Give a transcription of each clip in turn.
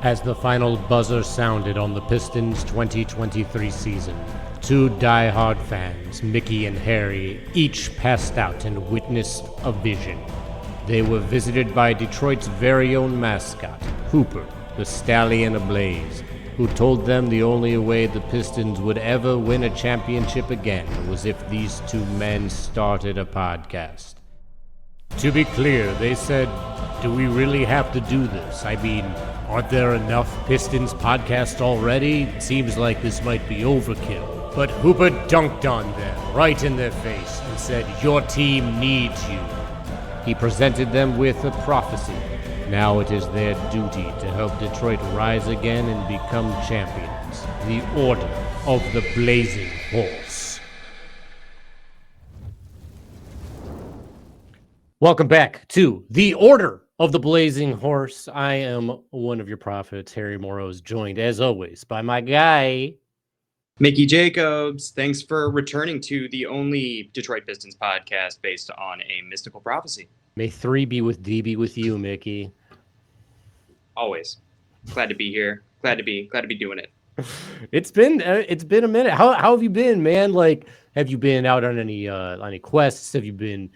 As the final buzzer sounded on the Pistons' 2023 season, two die-hard fans, Mickey and Harry, each passed out and witnessed a vision. They were visited by Detroit's very own mascot, Hooper, the stallion ablaze, who told them the only way the Pistons would ever win a championship again was if these two men started a podcast. To be clear, they said, do we really have to do this? I mean, aren't there enough Pistons podcasts already? It seems like this might be overkill. But Hooper dunked on them, right in their face, and said, your team needs you. He presented them with a prophecy. Now it is their duty to help Detroit rise again and become champions. The Order of the Blazing Horse. Welcome back to The Order of the Blazing Horse. I am one of your prophets, Harry Morrows, joined as always by my guy, Mickey Jacobs. Thanks for returning to the only Detroit Pistons podcast based on a mystical prophecy. May 3 be with D, be with you, Mickey. Always. Glad to be here. Glad to be doing it. It's been a minute. How have you been, man? Like, have you been out on any quests? Have you been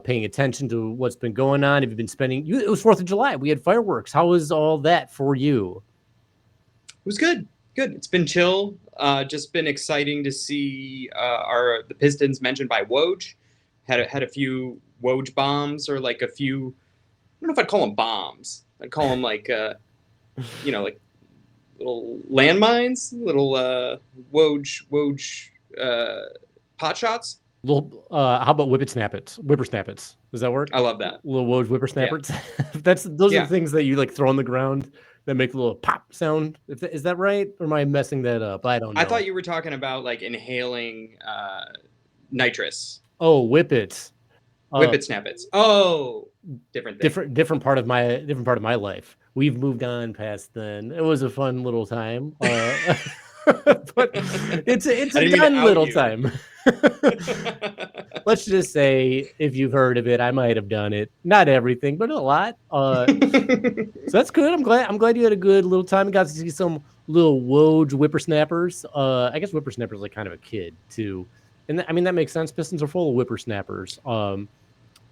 paying attention to what's been going on? Have you been spending? It was 4th of July. We had fireworks. How was all that for you? It was good. Good. It's been chill. Just been exciting to see the Pistons mentioned by Woj. Had a few Woj bombs, or like a few. I don't know if I'd call them bombs. I'd call them like like little landmines, little Woj pot shots. Little how about whippersnappers? Does that work? I love that. Little Woj whippersnappers. Yeah. Those are the things that you like throw on the ground that make a little pop sound. Is that right? Or am I messing that up? I don't know. I thought you were talking about like inhaling nitrous. Oh, whippets. Whippet-snappets. Oh, different thing. Different part of my life. We've moved on past then. It was a fun little time. But it's a fun little time. Let's just say, if you've heard of it, I might have done it. Not everything, but a lot. So that's good. I'm glad you had a good little time. You got to see some little Woj whippersnappers. I guess whippersnappers like kind of a kid too, and I mean that makes sense. Pistons are full of whippersnappers.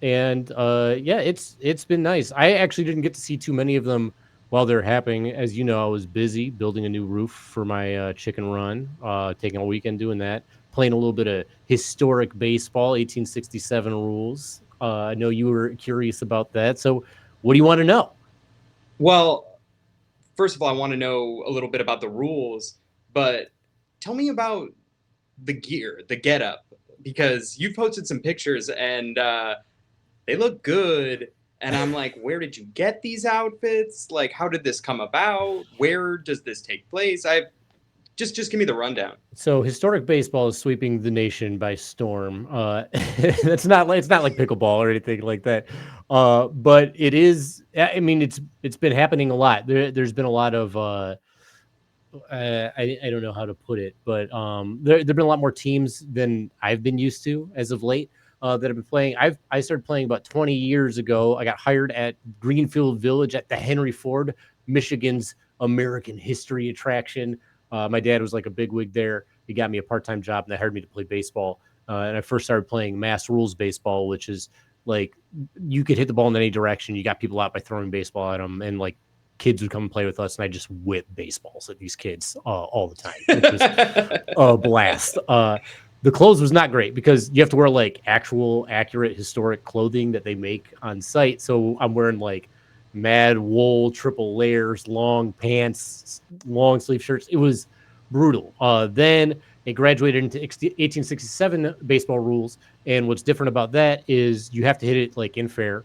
It's been nice. I actually didn't get to see too many of them while they're happening. As you know, I was busy building a new roof for my chicken run, taking a weekend doing that, playing a little bit of historic baseball, 1867 rules. I know you were curious about that. So what do you want to know? Well, first of all, I want to know a little bit about the rules, but tell me about the gear, the getup, because you posted some pictures and they look good. And I'm like, where did you get these outfits? Like, how did this come about? Where does this take place? Just give me the rundown. So historic baseball is sweeping the nation by storm. It's not like pickleball or anything like that. But it is. I mean, it's been happening a lot. There's been a lot of. I don't know how to put it, but there've been a lot more teams than I've been used to as of late. That have been playing. I started playing about 20 years ago. I got hired at Greenfield Village at the Henry Ford, Michigan's American history attraction. My dad was like a bigwig there. He got me a part-time job and they hired me to play baseball. And I first started playing mass rules baseball, which is like you could hit the ball in any direction. You got people out by throwing baseball at them, and like kids would come and play with us, and I just whip baseballs at these kids all the time. It was a blast. The clothes was not great because you have to wear like actual accurate historic clothing that they make on site. So I'm wearing like mad wool, triple layers, long pants, long sleeve shirts. It was brutal. Then it graduated into 1867 baseball rules. And what's different about that is you have to hit it like in fair.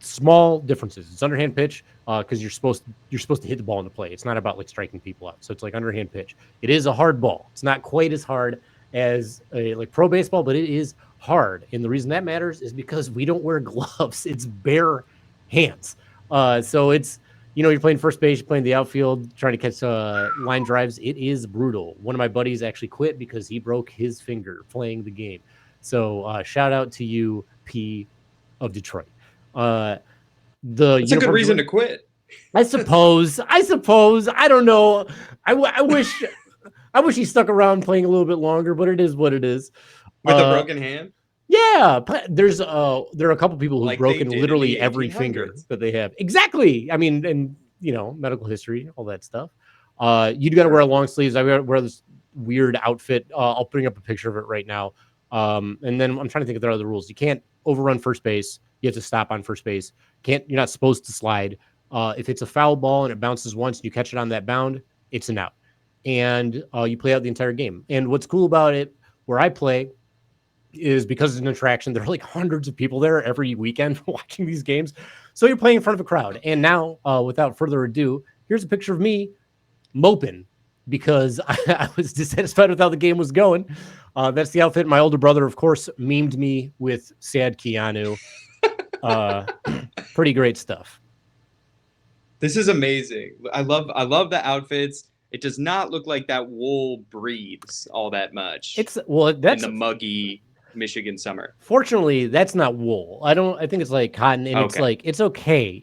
Small differences. It's underhand pitch because you're supposed to hit the ball in the play. It's not about like striking people out. So it's like underhand pitch. It is a hard ball. It's not quite as hard as like pro baseball, but it is hard. And the reason that matters is because we don't wear gloves. It's bare hands. So it's, you're playing first base, you're playing the outfield, trying to catch line drives. It is brutal. One of my buddies actually quit because he broke his finger playing the game. So shout out to you, P of Detroit. It's a good reason to quit. I suppose. I don't know. I wish. I wish he stuck around playing a little bit longer, but it is what it is. With a Uh, broken hand, yeah, but there are a couple people who've like they broken did in literally the every finger 1800s. that they have. Exactly. I mean, and medical history, all that stuff. You got to wear Sure. long sleeves. I wear this weird outfit. I'll bring up a picture of it right now. And then I'm trying to think if there are other rules. You can't overrun first base. You have to stop on first base. You're not supposed to slide. If it's a foul ball and it bounces once and you catch it on that bound, it's an out. And you play out the entire game. And what's cool about it, where I play, is because it's an attraction. There are like hundreds of people there every weekend watching these games. So you're playing in front of a crowd. And now, without further ado, here's a picture of me moping because I was dissatisfied with how the game was going. That's the outfit. My older brother, of course, memed me with sad Keanu. Uh, Pretty great stuff. This is amazing. I love the outfits. It does not look like that wool breathes all that much in That's the muggy Michigan summer. fortunately that's not wool. I think it's like cotton, and it's Okay. like it's okay.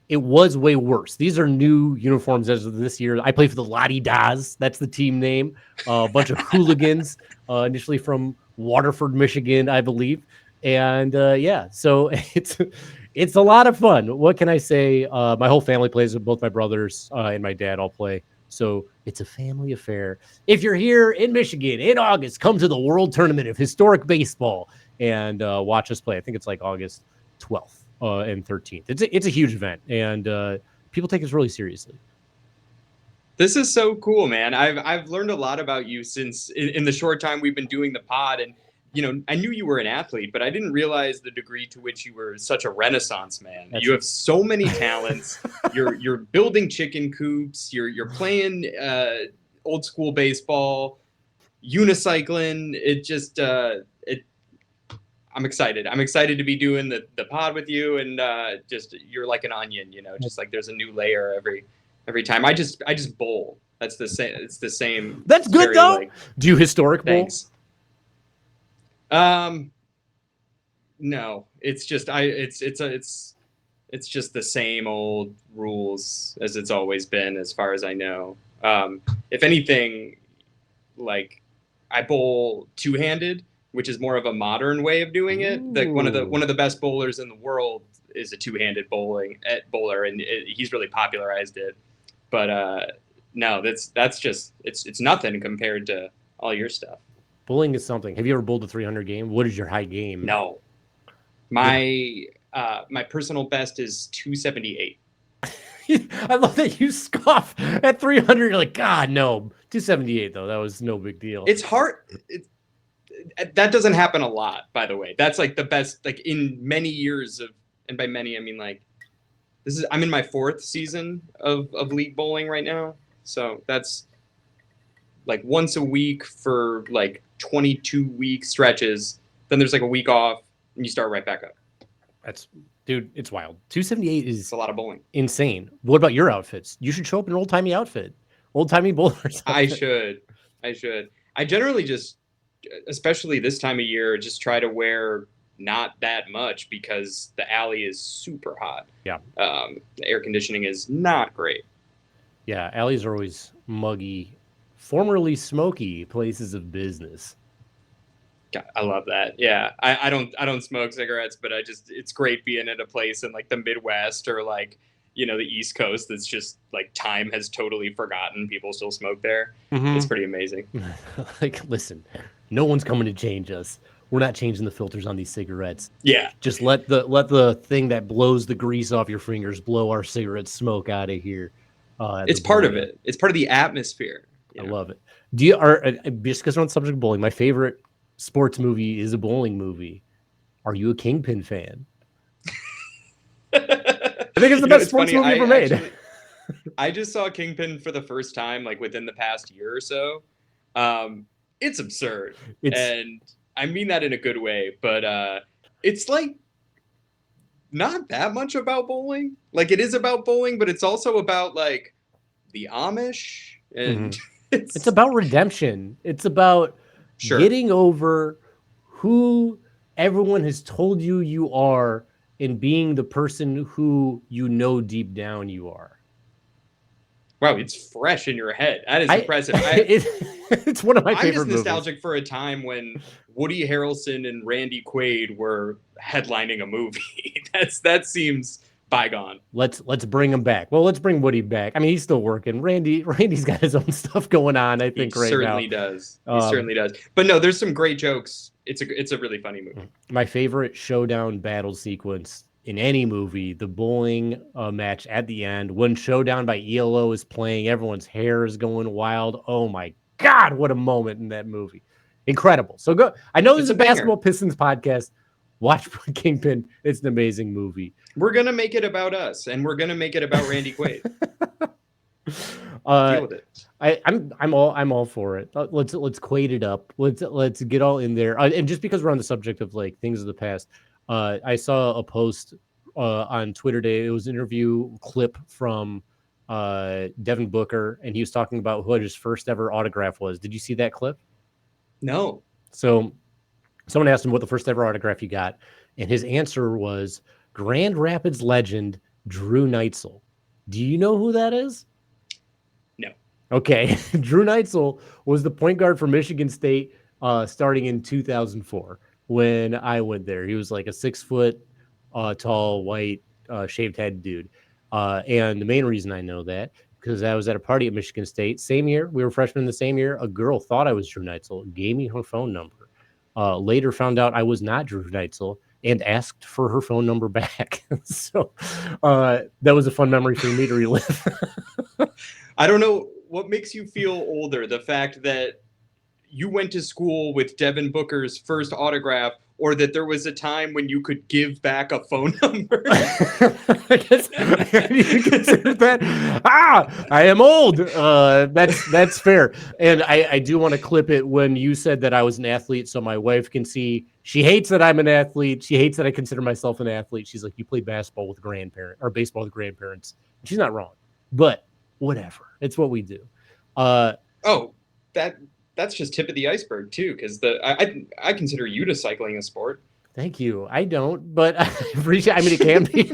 It was way worse. These are new uniforms as of this year. I play for the Lottie Daz. That's the team name. A bunch of hooligans, initially from Waterford, Michigan, I believe. And yeah, so it's a lot of fun. What can I say? My whole family plays. Both my brothers and my dad all play. So it's a family affair. If you're here in Michigan in August, come to the World Tournament of Historic Baseball and watch us play. I think it's like August 12th and 13th. It's a huge event, and people take us really seriously. This is so cool, man. I've learned a lot about you since in the short time we've been doing the pod, and I knew you were an athlete, but I didn't realize the degree to which you were such a renaissance man. That's You have so many talents. You're building chicken coops. You're playing old school baseball, unicycling. It just it. I'm excited. I'm excited to be doing the pod with you, and just you're like an onion, just like there's a new layer every time. I just bowl. That's the same. It's the same. That's It's good very though. like Do you historic bowl? thanks. Um, no, it's just it's just the same old rules as it's always been, as far as I know. If anything, like I bowl two handed, which is more of a modern way of doing it. Like one Ooh. of the best bowlers in the world is a two handed bowler, and he's really popularized it. But no, that's just it's nothing compared to all your stuff. Bowling is something. Have you ever bowled a 300 game? What is your high game? No, Yeah. my personal best is 278. I love that you scoff at 300. You're like, God, no. 278, though. That was no big deal. It's hard. That doesn't happen a lot, by the way. That's like the best, like in many years of, and by many I mean like I'm in my fourth season of league bowling right now, so that's like once a week for like 22-week stretches. Then there's like a week off, and you start right back up. That's, dude, it's wild. 278 It's is a lot of bowling. insane. What about your outfits? You should show up in an old timey outfit, old timey bowler's I outfit. should. I should. I generally just, especially this time of year, just try to wear not that much because the alley is super hot. Yeah. The air conditioning is not great. Yeah. Alleys are always muggy, formerly smoky places of business. God, I love that. Yeah, I don't smoke cigarettes, but it's great being at a place in like the Midwest or like the East Coast that's just like time has totally forgotten people still smoke there. It's Mm-hmm. pretty amazing. Like, listen, no one's coming to change us. We're not changing the filters on these cigarettes. Yeah, Just let the thing that blows the grease off your fingers blow our cigarette smoke out of here. At the it's part of bowling alley. it. It's part of the atmosphere. I love it. Do you are just because we're on the subject of bowling? My favorite sports movie is a bowling movie. Are you a Kingpin fan? I think it's the best It's sports funny. movie ever made. I just saw Kingpin for the first time like within the past year or so. It's absurd, It's and I mean that in a good way. But it's like not that much about bowling. Like it is about bowling, but it's also about like the Amish, and mhm. It's it's about redemption. It's about sure. getting over who everyone has told you you are and being the person who you know deep down you are. Wow, it's fresh in your head. That is I impressive. it's one of my I'm favorite just movies. nostalgic for a time when Woody Harrelson and Randy Quaid were headlining a movie. That seems bygone. Let's bring him back. Well, let's bring Woody back. I mean, he's still working. Randy's got his own stuff going on, I He think, right now. certainly does. He certainly does. But no, there's some great jokes. It's a really funny movie. My favorite showdown battle sequence in any movie, the bowling match at the end, when Showdown by ELO is playing, everyone's hair is going wild. Oh my God, what a moment in that movie. Incredible. So go. I know this It's is a a banger. basketball Pistons podcast. Watch Kingpin. It's an amazing movie. We're gonna make it about us, and we're gonna make it about Randy Quaid. Deal with it. I'm all for it. Let's Quaid it up. Let's get all in there. And just because we're on the subject of like things of the past, I saw a post on Twitter today. It was an interview clip from Devin Booker, and he was talking about what his first ever autograph was. Did you see that clip? No. So someone asked him what the first ever autograph he got, and his answer was Grand Rapids legend Drew Neitzel. Do you know who that is? No. Okay. Drew Neitzel was the point guard for Michigan State starting in 2004 when I went there. He was like a 6 foot tall, white, shaved head dude. And the main reason I know that because I was at a party at Michigan State. Same year, we were freshmen the same year. A girl thought I was Drew Neitzel, gave me her phone number. Later found out I was not Drew Neitzel and asked for her phone number back. So that was a fun memory for me to relive. I don't know what makes you feel older, the fact that you went to school with Devin Booker's first autograph, or that there was a time when you could give back a phone number. I guess you consider that. I am old. That's fair. And I do want to clip it when you said that I was an athlete, so my wife can see. She hates that I'm an athlete. She hates that I consider myself an athlete. She's like, you played basketball with grandparents or baseball with grandparents. And she's not wrong, but whatever. It's what we do. Oh, that's just tip of the iceberg too, because I consider unicycling a sport. Thank you. I don't, but I appreciate. I mean, it can be.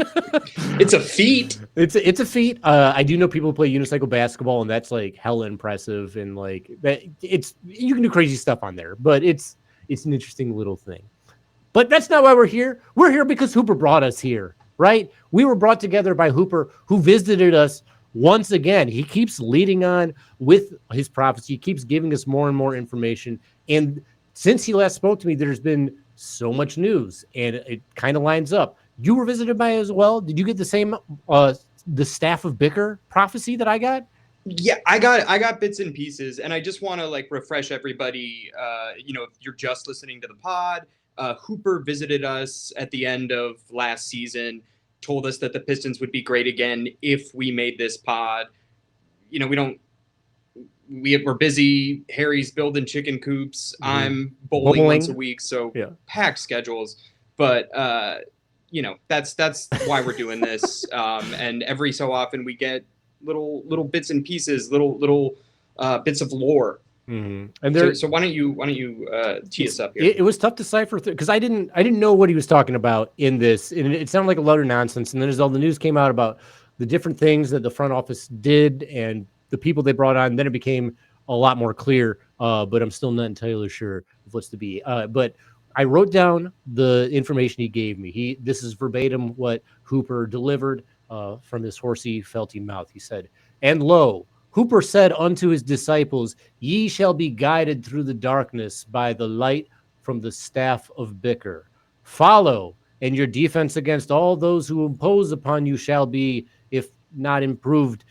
It's a feat. It's a feat. I do know people who play unicycle basketball, and that's like hella impressive. And like that, it's you can do crazy stuff on there, but it's an interesting little thing. But that's not why we're here. We're here because Hooper brought us here, right? We were brought together by Hooper, who visited us once again. He keeps leading on with his prophecy. He keeps giving us more and more information. And since he last spoke to me, there's been so much news, and it kind of lines up. You were visited by as well. Did you get the same the staff of Bicker prophecy that I got? Yeah, I got bits and pieces, and I just want to like refresh everybody. If you're just listening to the pod, Hooper visited us at the end of last season, told us that the Pistons would be great again if we made this pod. We're busy. Harry's building chicken coops. Mm-hmm. I'm bowling once a week, so packed schedules. But that's why we're doing this. And every so often we get little bits and pieces, little bits of lore. Mm-hmm. And so why don't you tee us up here? It was tough to decipher because I didn't know what he was talking about in this, and it sounded like a lot of nonsense. And then as all the news came out about the different things that the front office did and the people they brought on, then it became a lot more clear. But I'm still not entirely sure of what's to be. But I wrote down the information he gave me. This is verbatim what Hooper delivered from his horsey, felty mouth. He said, "And lo, Hooper said unto his disciples, ye shall be guided through the darkness by the light from the staff of Bicker. Follow, and your defense against all those who impose upon you shall be, if not improved,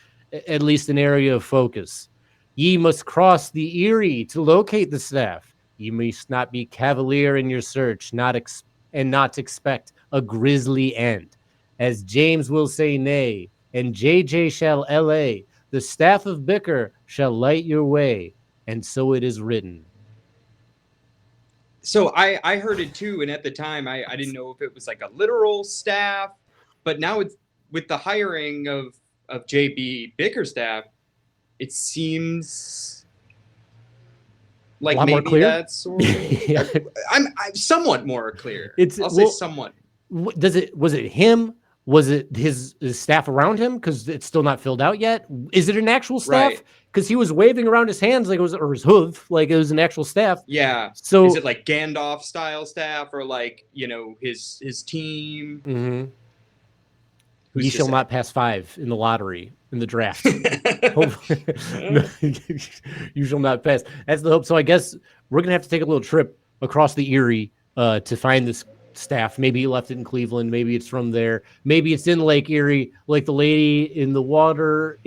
at least an area of focus. Ye must cross the Erie to locate the staff. Ye must not be cavalier in your search, not expect a grisly end. As James will say nay, and JJ shall LA, the staff of Bicker shall light your way, and so it is written." So I heard it too, and at the time I didn't know if it was like a literal staff, but now it's with the hiring of JB Bickerstaff, it seems like maybe that's sort of, I'm somewhat more clear. I'll say somewhat. Was it him? Was it his staff around him? Because it's still not filled out yet. Is it an actual staff? Right. Because he was waving around his hands like it was, or his hoof, like it was an actual staff. Yeah. Is So it like Gandalf style staff, or like, his team? mhm. Ye Who's to shall say? not pass 5 in the lottery in the draft. Hopefully, no, you shall not pass. That's the hope. So I guess we're gonna have to take a little trip across the Erie to find this staff. Maybe he left it in Cleveland. Maybe it's from there. Maybe it's in Lake Erie, like the lady in the water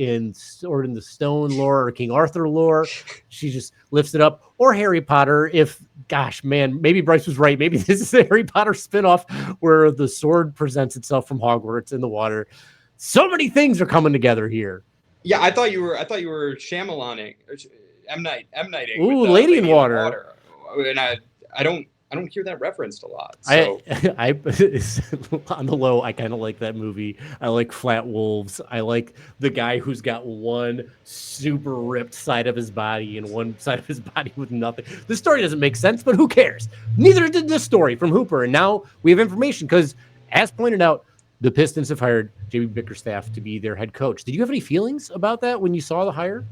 or in the stone lore or King Arthur lore. She just lifts it up. Or Harry Potter. If gosh, man, maybe Bryce was right. Maybe this is a Harry Potter spinoff where the sword presents itself from Hogwarts in the water. So many things are coming together here. Yeah, I thought you were Shyamalaning, M Nighting with Ooh, Lady in Lady in the Water. Water, and I don't hear that referenced a lot. I So I on the low, I kind of like that movie. I like Flat Wolves. I like the guy who's got one super ripped side of his body and one side of his body with nothing. The story doesn't make sense, but who cares? Neither did this story from Hooper. And now we have information because, as pointed out, the Pistons have hired JB Bickerstaff to be their head coach. Did you have any feelings about that when you saw the hire?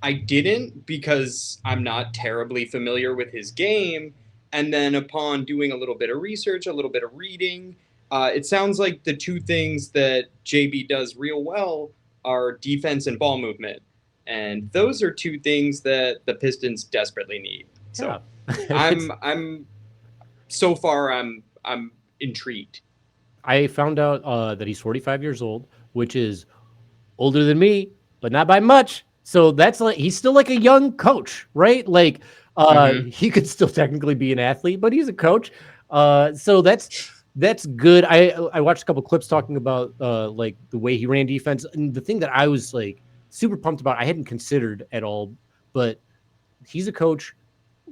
I didn't, because I'm not terribly familiar with his game. And then upon doing a little bit of research, a little bit of reading, it sounds like the two things that JB does real well are defense and ball movement. And those are two things that the Pistons desperately need. Yeah. So I'm so far I'm intrigued. I found out that he's 45 years old, which is older than me, but not by much. So that's like he's still like a young coach, right? Like Hmm. he could still technically be an athlete, but he's a coach. So that's good. I watched a couple clips talking about like the way he ran defense, and the thing that I was like super pumped about, I hadn't considered at all, but he's a coach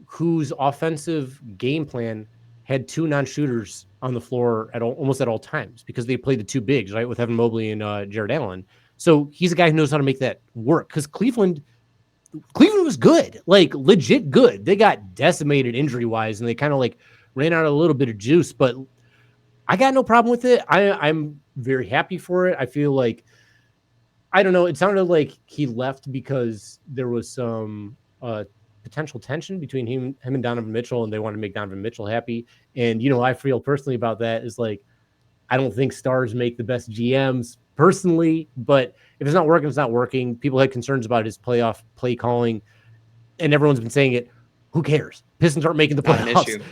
whose offensive game plan had two non-shooters on the floor almost at all times because they played the two bigs, right, with Evan Mobley and Jared Allen. So he's a guy who knows how to make that work because Cleveland was good, like legit good. They got decimated injury wise, and they kind of like ran out a little bit of juice. But I got no problem with it. I'm very happy for it. I feel like I don't know. It sounded like he left because there was some potential tension between him and Donovan Mitchell, and they wanted to make Donovan Mitchell happy. And I feel personally about that is like I don't think stars make the best GMs personally, but if it's not working, it's not working. People had concerns about his playoff play calling, and everyone's been saying it. Who cares? Pistons aren't making the Not an playoffs. issue.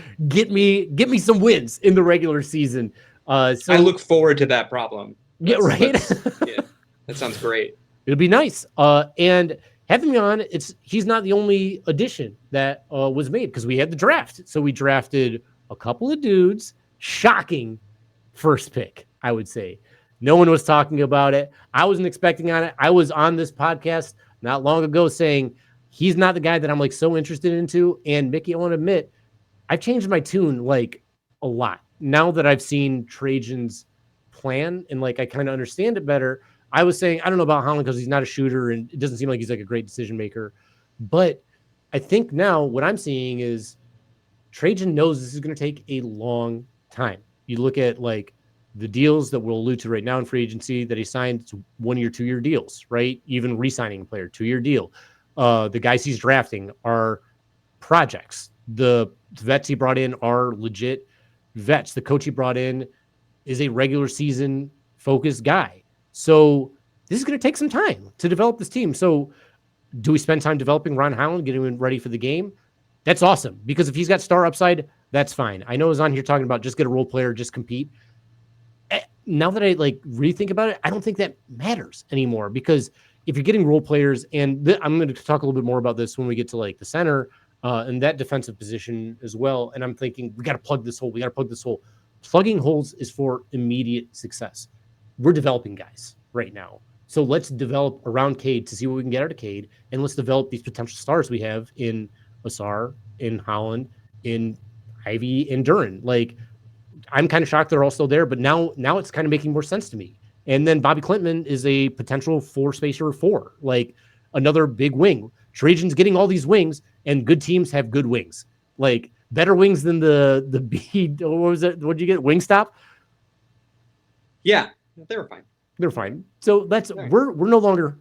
Get me some wins in the regular season. I So look forward to that problem. yeah, Let's right. let's Yeah, that sounds great. It'll be nice. And having me on, he's not the only addition that was made because we had the draft. So we drafted a couple of dudes. Shocking first pick, I would say. No one was talking about it. I wasn't expecting on it. I was on this podcast not long ago saying he's not the guy that I'm like so interested into. And Mickey, I want to admit, I've changed my tune like a lot now that I've seen Trajan's plan and like I kind of understand it better. I was saying I don't know about Holland because he's not a shooter and it doesn't seem like he's like a great decision maker. But I think now what I'm seeing is Trajan knows this is going to take a long time. You look at like the deals that we'll allude to right now in free agency that he signed, it's 1 year, 2 year deals, right? Even re-signing a player, 2 year deal. The guys he's drafting are projects. The vets he brought in are legit vets. The coach he brought in is a regular season focused guy. So this is going to take some time to develop this team. So do we spend time developing Ron Howland, getting him ready for the game? That's awesome because if he's got star upside, that's fine. I know he's on here talking about just get a role player, just compete. Now that I like rethink about it, I don't think that matters anymore because if you're getting role players, and I'm going to talk a little bit more about this when we get to like the center and that defensive position as well. And I'm thinking we got to plug this hole. We got to plug this hole. Plugging holes is for immediate success. We're developing guys right now. So let's develop around Cade to see what we can get out of Cade, and let's develop these potential stars we have in Asar, in Holland, in Ivy, in Duran. Like I'm kind of shocked they're all still there, but now it's kind of making more sense to me. And then Bobby Clinton is a potential four spacer four, like another big wing. Trajan's getting all these wings, and good teams have good wings. Like better wings than the B. What was it? What did you get? Wingstop. Yeah, they were fine. They're fine. So that's All right. we're no longer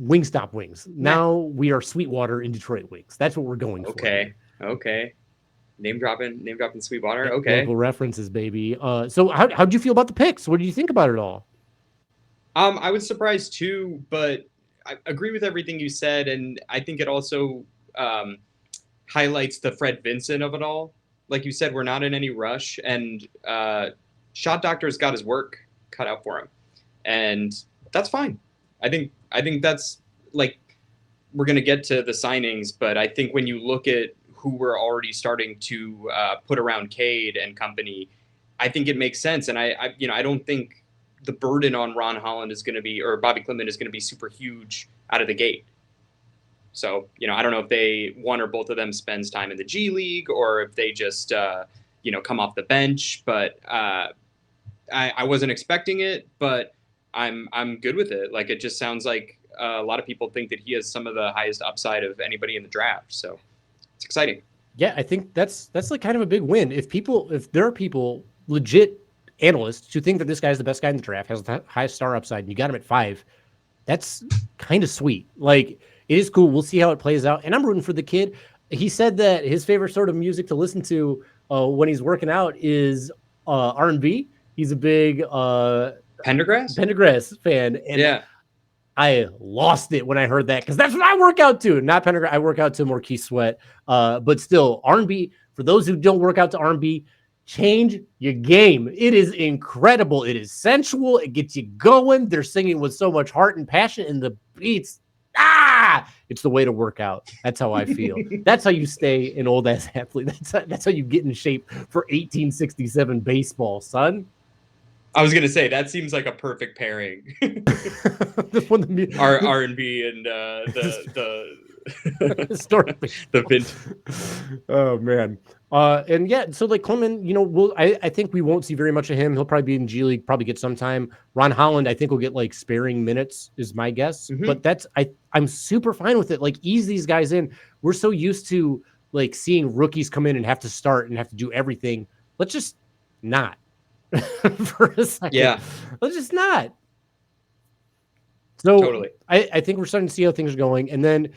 Wingstop wings. Meh. Now we are Sweetwater in Detroit wings. That's what we're going for Okay. here. Okay. Name dropping Sweetwater. Okay. Local references, baby. So how'd you feel about the picks? What did you think about it all? I was surprised too, but I agree with everything you said, and I think it also um, highlights the Fred Vincent of it all. Like you said, we're not in any rush, and Shot Doctor's got his work cut out for him, and that's fine. I think that's like we're gonna get to the signings, but I think when you look at who we're already starting to put around Cade and company, I think it makes sense, and I don't think the burden on Ron Holland is going to be, or Bobby Clement is going to be super huge out of the gate. So, I don't know if one or both of them spends time in the G League or if they just, come off the bench. But I wasn't expecting it, but I'm good with it. Like, it just sounds like a lot of people think that he has some of the highest upside of anybody in the draft. So it's exciting. Yeah, I think that's like kind of a big win. If there are people, legit analysts, who think that this guy's the best guy in the draft, has the highest star upside, and you got him at 5, that's kind of sweet. Like, it is cool. We'll see how it plays out. And I'm rooting for the kid. He said that his favorite sort of music to listen to when he's working out is R&B. He's a big Pendergrass? Pendergrass fan. And Yeah. I lost it when I heard that, because that's what I work out to. Not Pendergrass. I work out to more Keith Sweat. But still, R&B, for those who don't work out to R&B, change your game. It is incredible. It is sensual. It gets you going. They're singing with so much heart and passion, and the beats. It's the way to work out. That's how I feel. That's how you stay an old ass athlete. That's how you get in shape for 1867 baseball, son. I was gonna say that seems like a perfect pairing. R and B and the vint. Oh man. And yeah, so like Clement, I think we won't see very much of him. He'll probably be in G League, probably get some time. Ron Holland, I think will get like sparing minutes, is my guess. Mm-hmm. But I'm super fine with it. Like, ease these guys in. We're so used to like seeing rookies come in and have to start and have to do everything. Let's just not for a second. Yeah. Let's just not. So totally. I think we're starting to see how things are going. And then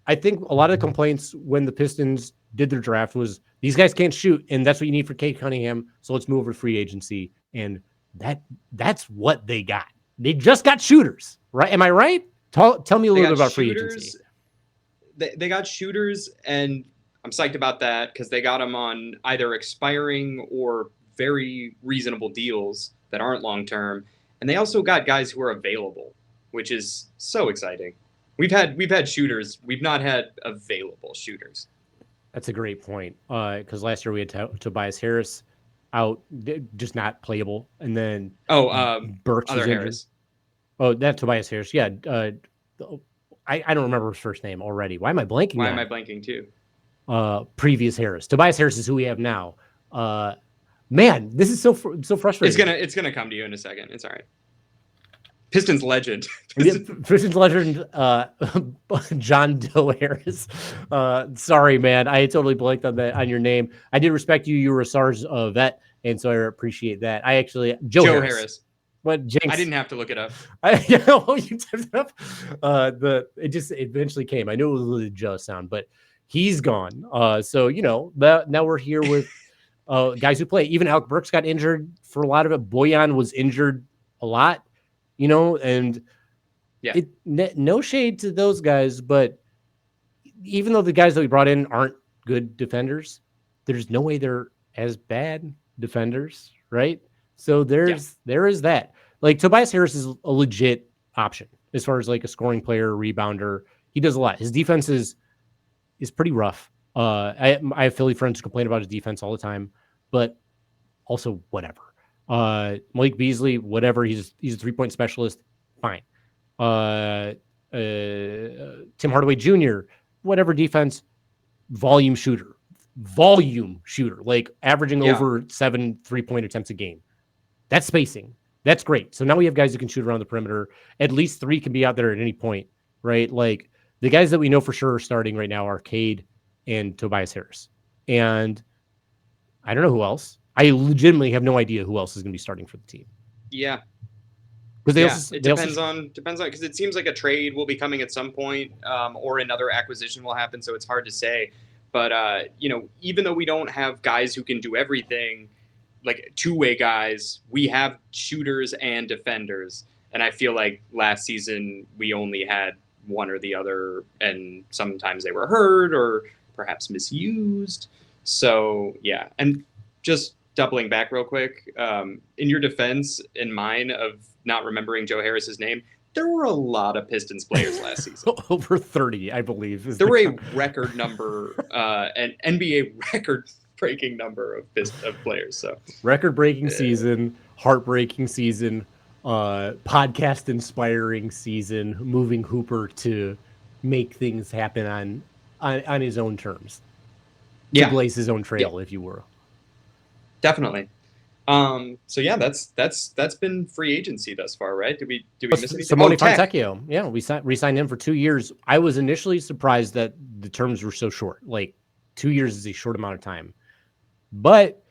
I think a lot of the complaints when the Pistons did their draft was these guys can't shoot, and that's what you need for Cade Cunningham. So let's move over to free agency. And that's what they got. They just got shooters, right? Am I right? Tell me a little bit about free agency. They got shooters, and I'm psyched about that because they got them on either expiring or very reasonable deals that aren't long term. And they also got guys who are available, which is so exciting. We've had shooters. We've not had available shooters. That's a great point. Because last year we had Tobias Harris out, just not playable, and then Burks was injured. Harris. Oh, that's Tobias Harris. Yeah. I don't remember his first name already. Why am I blanking? Why am I blanking too? Previous Harris. Tobias Harris is who we have now. Man, this is so frustrating. It's gonna come to you in a second. It's all right. Pistons legend. Pistons legend, John Doe Harris. Sorry, man. I totally blanked on your name. I did respect you. You were a SARS vet, and so I appreciate that. Joe Harris. What, Jinx? I didn't have to look it up. You typed it up. It eventually came. I knew it was a little Joe sound, but he's gone. So now we're here with guys who play. Even Alec Burks got injured for a lot of it. Boyan was injured a lot. And yeah, no shade to those guys, but even though the guys that we brought in aren't good defenders, there's no way they're as bad defenders, right? So there is that. Like, Tobias Harris is a legit option as far as like a scoring player, rebounder. He does a lot. His defense is pretty rough. I have Philly friends who complain about his defense all the time, but also whatever. Malik Beasley, whatever. He's a 3-point specialist. Fine. Tim Hardaway Jr., whatever defense, volume shooter, like averaging over 7 3-point attempts a game. That's spacing. That's great. So now we have guys who can shoot around the perimeter. At least 3 can be out there at any point, right? Like, the guys that we know for sure are starting right now are Cade and Tobias Harris. And I don't know who else. I legitimately have no idea who else is going to be starting for the team. Yeah. Because Yeah, it they also depends on because it seems like a trade will be coming at some point, or another acquisition will happen. So it's hard to say. But even though we don't have guys who can do everything, like two-way guys, we have shooters and defenders. And I feel like last season we only had one or the other, and sometimes they were hurt or perhaps misused. So yeah, and just doubling back real quick, in your defense, in mine of not remembering Joe Harris's name, there were a lot of Pistons players last season. over 30, I believe. There were a record number, an NBA record breaking number of players. So record-breaking season, heartbreaking season, podcast inspiring season, moving Hooper to make things happen on his own terms, to blaze his own trail, if you will. Definitely. So yeah, that's been free agency thus far, right? Did we miss anything? Simone Fontecchio. Yeah, we re-signed him for 2 years. I was initially surprised that the terms were so short. Like 2 years is a short amount of time. But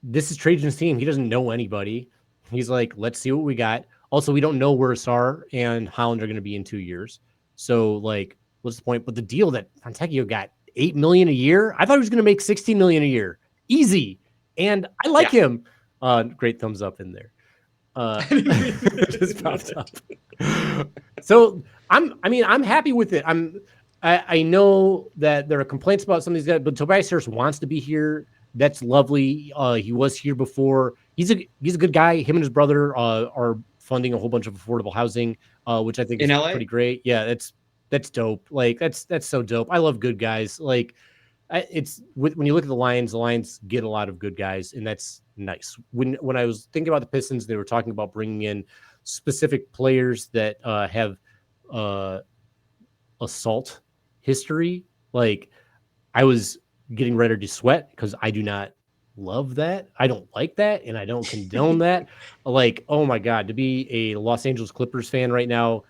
this is Trajan's team. He doesn't know anybody. He's like, let's see what we got. Also, we don't know where Sarr and Holland are going to be in 2 years. So, like, what's the point? But the deal that Fontecchio got, $8 million a year. I thought he was going to make $16 million a year, easy. And I like him. Great thumbs up in there. Just popped up. So I'm happy with it. I know that there are complaints about some of these guys, but Tobias Harris wants to be here. That's lovely. He was here before. He's a good guy. Him and his brother are funding a whole bunch of affordable housing, which I think is pretty great. Yeah, that's dope. Like that's so dope. I love good guys. Like when you look at the Lions get a lot of good guys, and that's nice. When I was thinking about the Pistons, they were talking about bringing in specific players that have assault history. Like I was getting ready to sweat because I do not love that. I don't like that, and I don't condone that. Like, oh my God, to be a Los Angeles Clippers fan right now,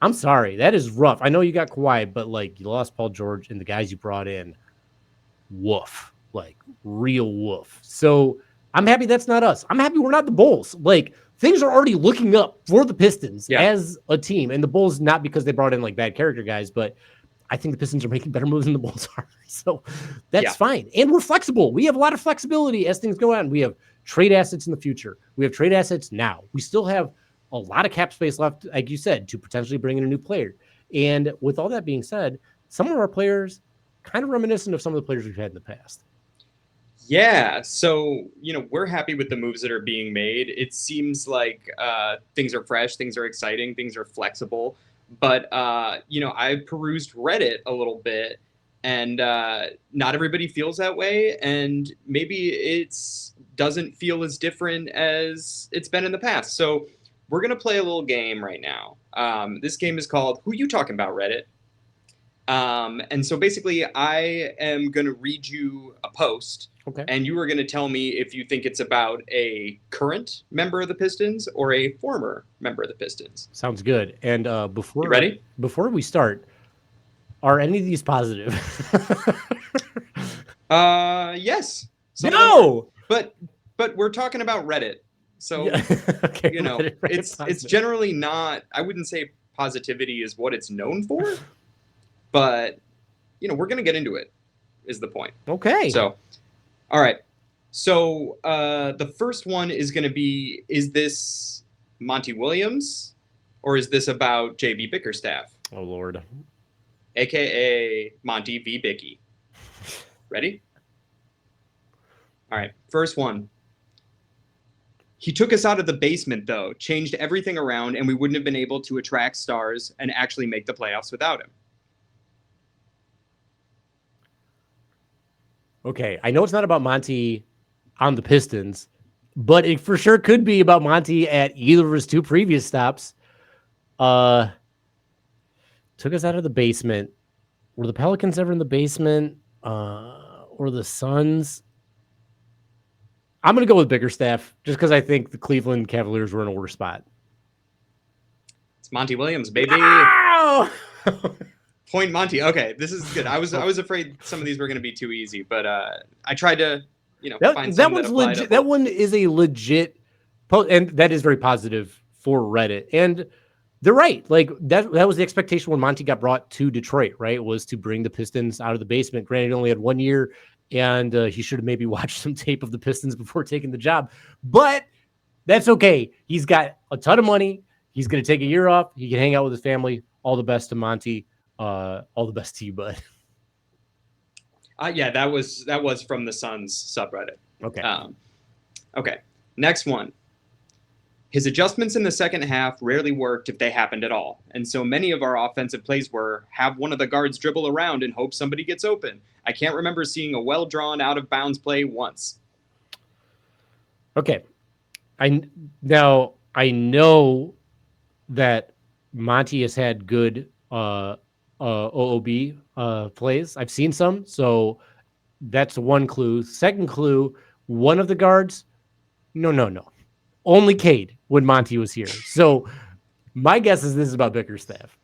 I'm sorry. That is rough. I know you got Kawhi, but like you lost Paul George and the guys you brought in. Woof, like real woof. So I'm happy that's not us. I'm happy we're not the Bulls. Like things are already looking up for the Pistons as a team, and the Bulls not because they brought in like bad character guys, but I think the Pistons are making better moves than the Bulls are. So that's fine. And we're flexible. We have a lot of flexibility as things go on. We have trade assets in the future. We have trade assets now. We still have a lot of cap space left, like you said, to potentially bring in a new player. And with all that being said, some of our players kind of reminiscent of some of the players we've had in the past. Yeah. So, we're happy with the moves that are being made. It seems like things are fresh, things are exciting, things are flexible. But, I perused Reddit a little bit, and not everybody feels that way. And maybe it doesn't feel as different as it's been in the past. So we're going to play a little game right now. This game is called Who You Talking About, Reddit? And so basically I am going to read you a post, and you are going to tell me if you think it's about a current member of the Pistons or a former member of the Pistons. Sounds good. And you ready? Before we start, are any of these positive? Yes. No! But we're talking about Reddit. So, okay, it's generally not, I wouldn't say positivity is what it's known for. But, we're going to get into it, is the point. Okay. So, all right. So, the first one is going to be, is this Monty Williams or is this about JB Bickerstaff? Oh, Lord. AKA Monty V. Bicky. Ready? All right. First one. He took us out of the basement, though, changed everything around, and we wouldn't have been able to attract stars and actually make the playoffs without him. Okay, I know it's not about Monty on the Pistons, but it for sure could be about Monty at either of his two previous stops. Took us out of the basement. Were the Pelicans ever in the basement? Or the Suns? I'm going to go with Bickerstaff just because I think the Cleveland Cavaliers were in a worse spot. It's Monty Williams, baby. Ow! Point Monty. Okay, this is good. I was afraid some of these were going to be too easy, but I tried to find That some that one's apply to legit. That both. one is a legit post, and that is very positive for Reddit. And they're right. Like that was the expectation when Monty got brought to Detroit, right? Was to bring the Pistons out of the basement. Granted, he only had 1 year, and he should have maybe watched some tape of the Pistons before taking the job. But that's okay. He's got a ton of money. He's going to take a year off. He can hang out with his family. All the best to Monty. All the best to you, bud. Yeah, that was from the Suns subreddit. Okay. Okay, next one. His adjustments in the second half rarely worked if they happened at all, and so many of our offensive plays were have one of the guards dribble around and hope somebody gets open. I can't remember seeing a well-drawn out-of-bounds play once. Okay. I know that Monty has had good OOB plays. I've seen some, so that's one clue. Second clue, one of the guards, no. Only Cade when Monty was here. So my guess is this is about Bickerstaff.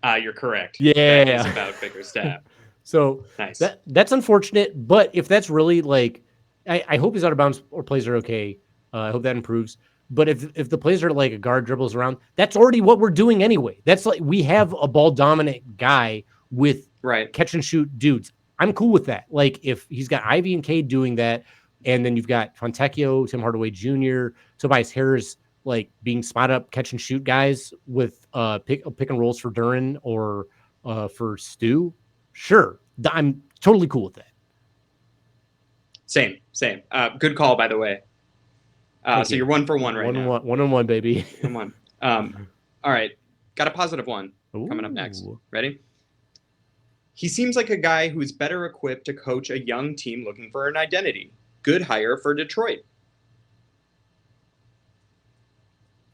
You're correct. That is Yeah. about Bickerstaff. So Nice. that's unfortunate, but if that's really like, I hope his out of bounds or plays are okay. I hope that improves. But if the plays are like a guard dribbles around, that's already what we're doing anyway. That's like we have a ball dominant guy with Right. catch and shoot dudes. I'm cool with that. Like if he's got Ivy and Cade doing that, and then you've got Fontecchio, Tim Hardaway Jr., Tobias Harris, like being spot up catch and shoot guys with pick and rolls for Duran or for Stu. Sure, I'm totally cool with that. Same. Good call, by the way. So you're 1 for 1 right now. 1-on-1, baby. 1-1. All right. Got a positive one coming up next. Ooh. Ready? He seems like a guy who's better equipped to coach a young team looking for an identity. Good hire for Detroit.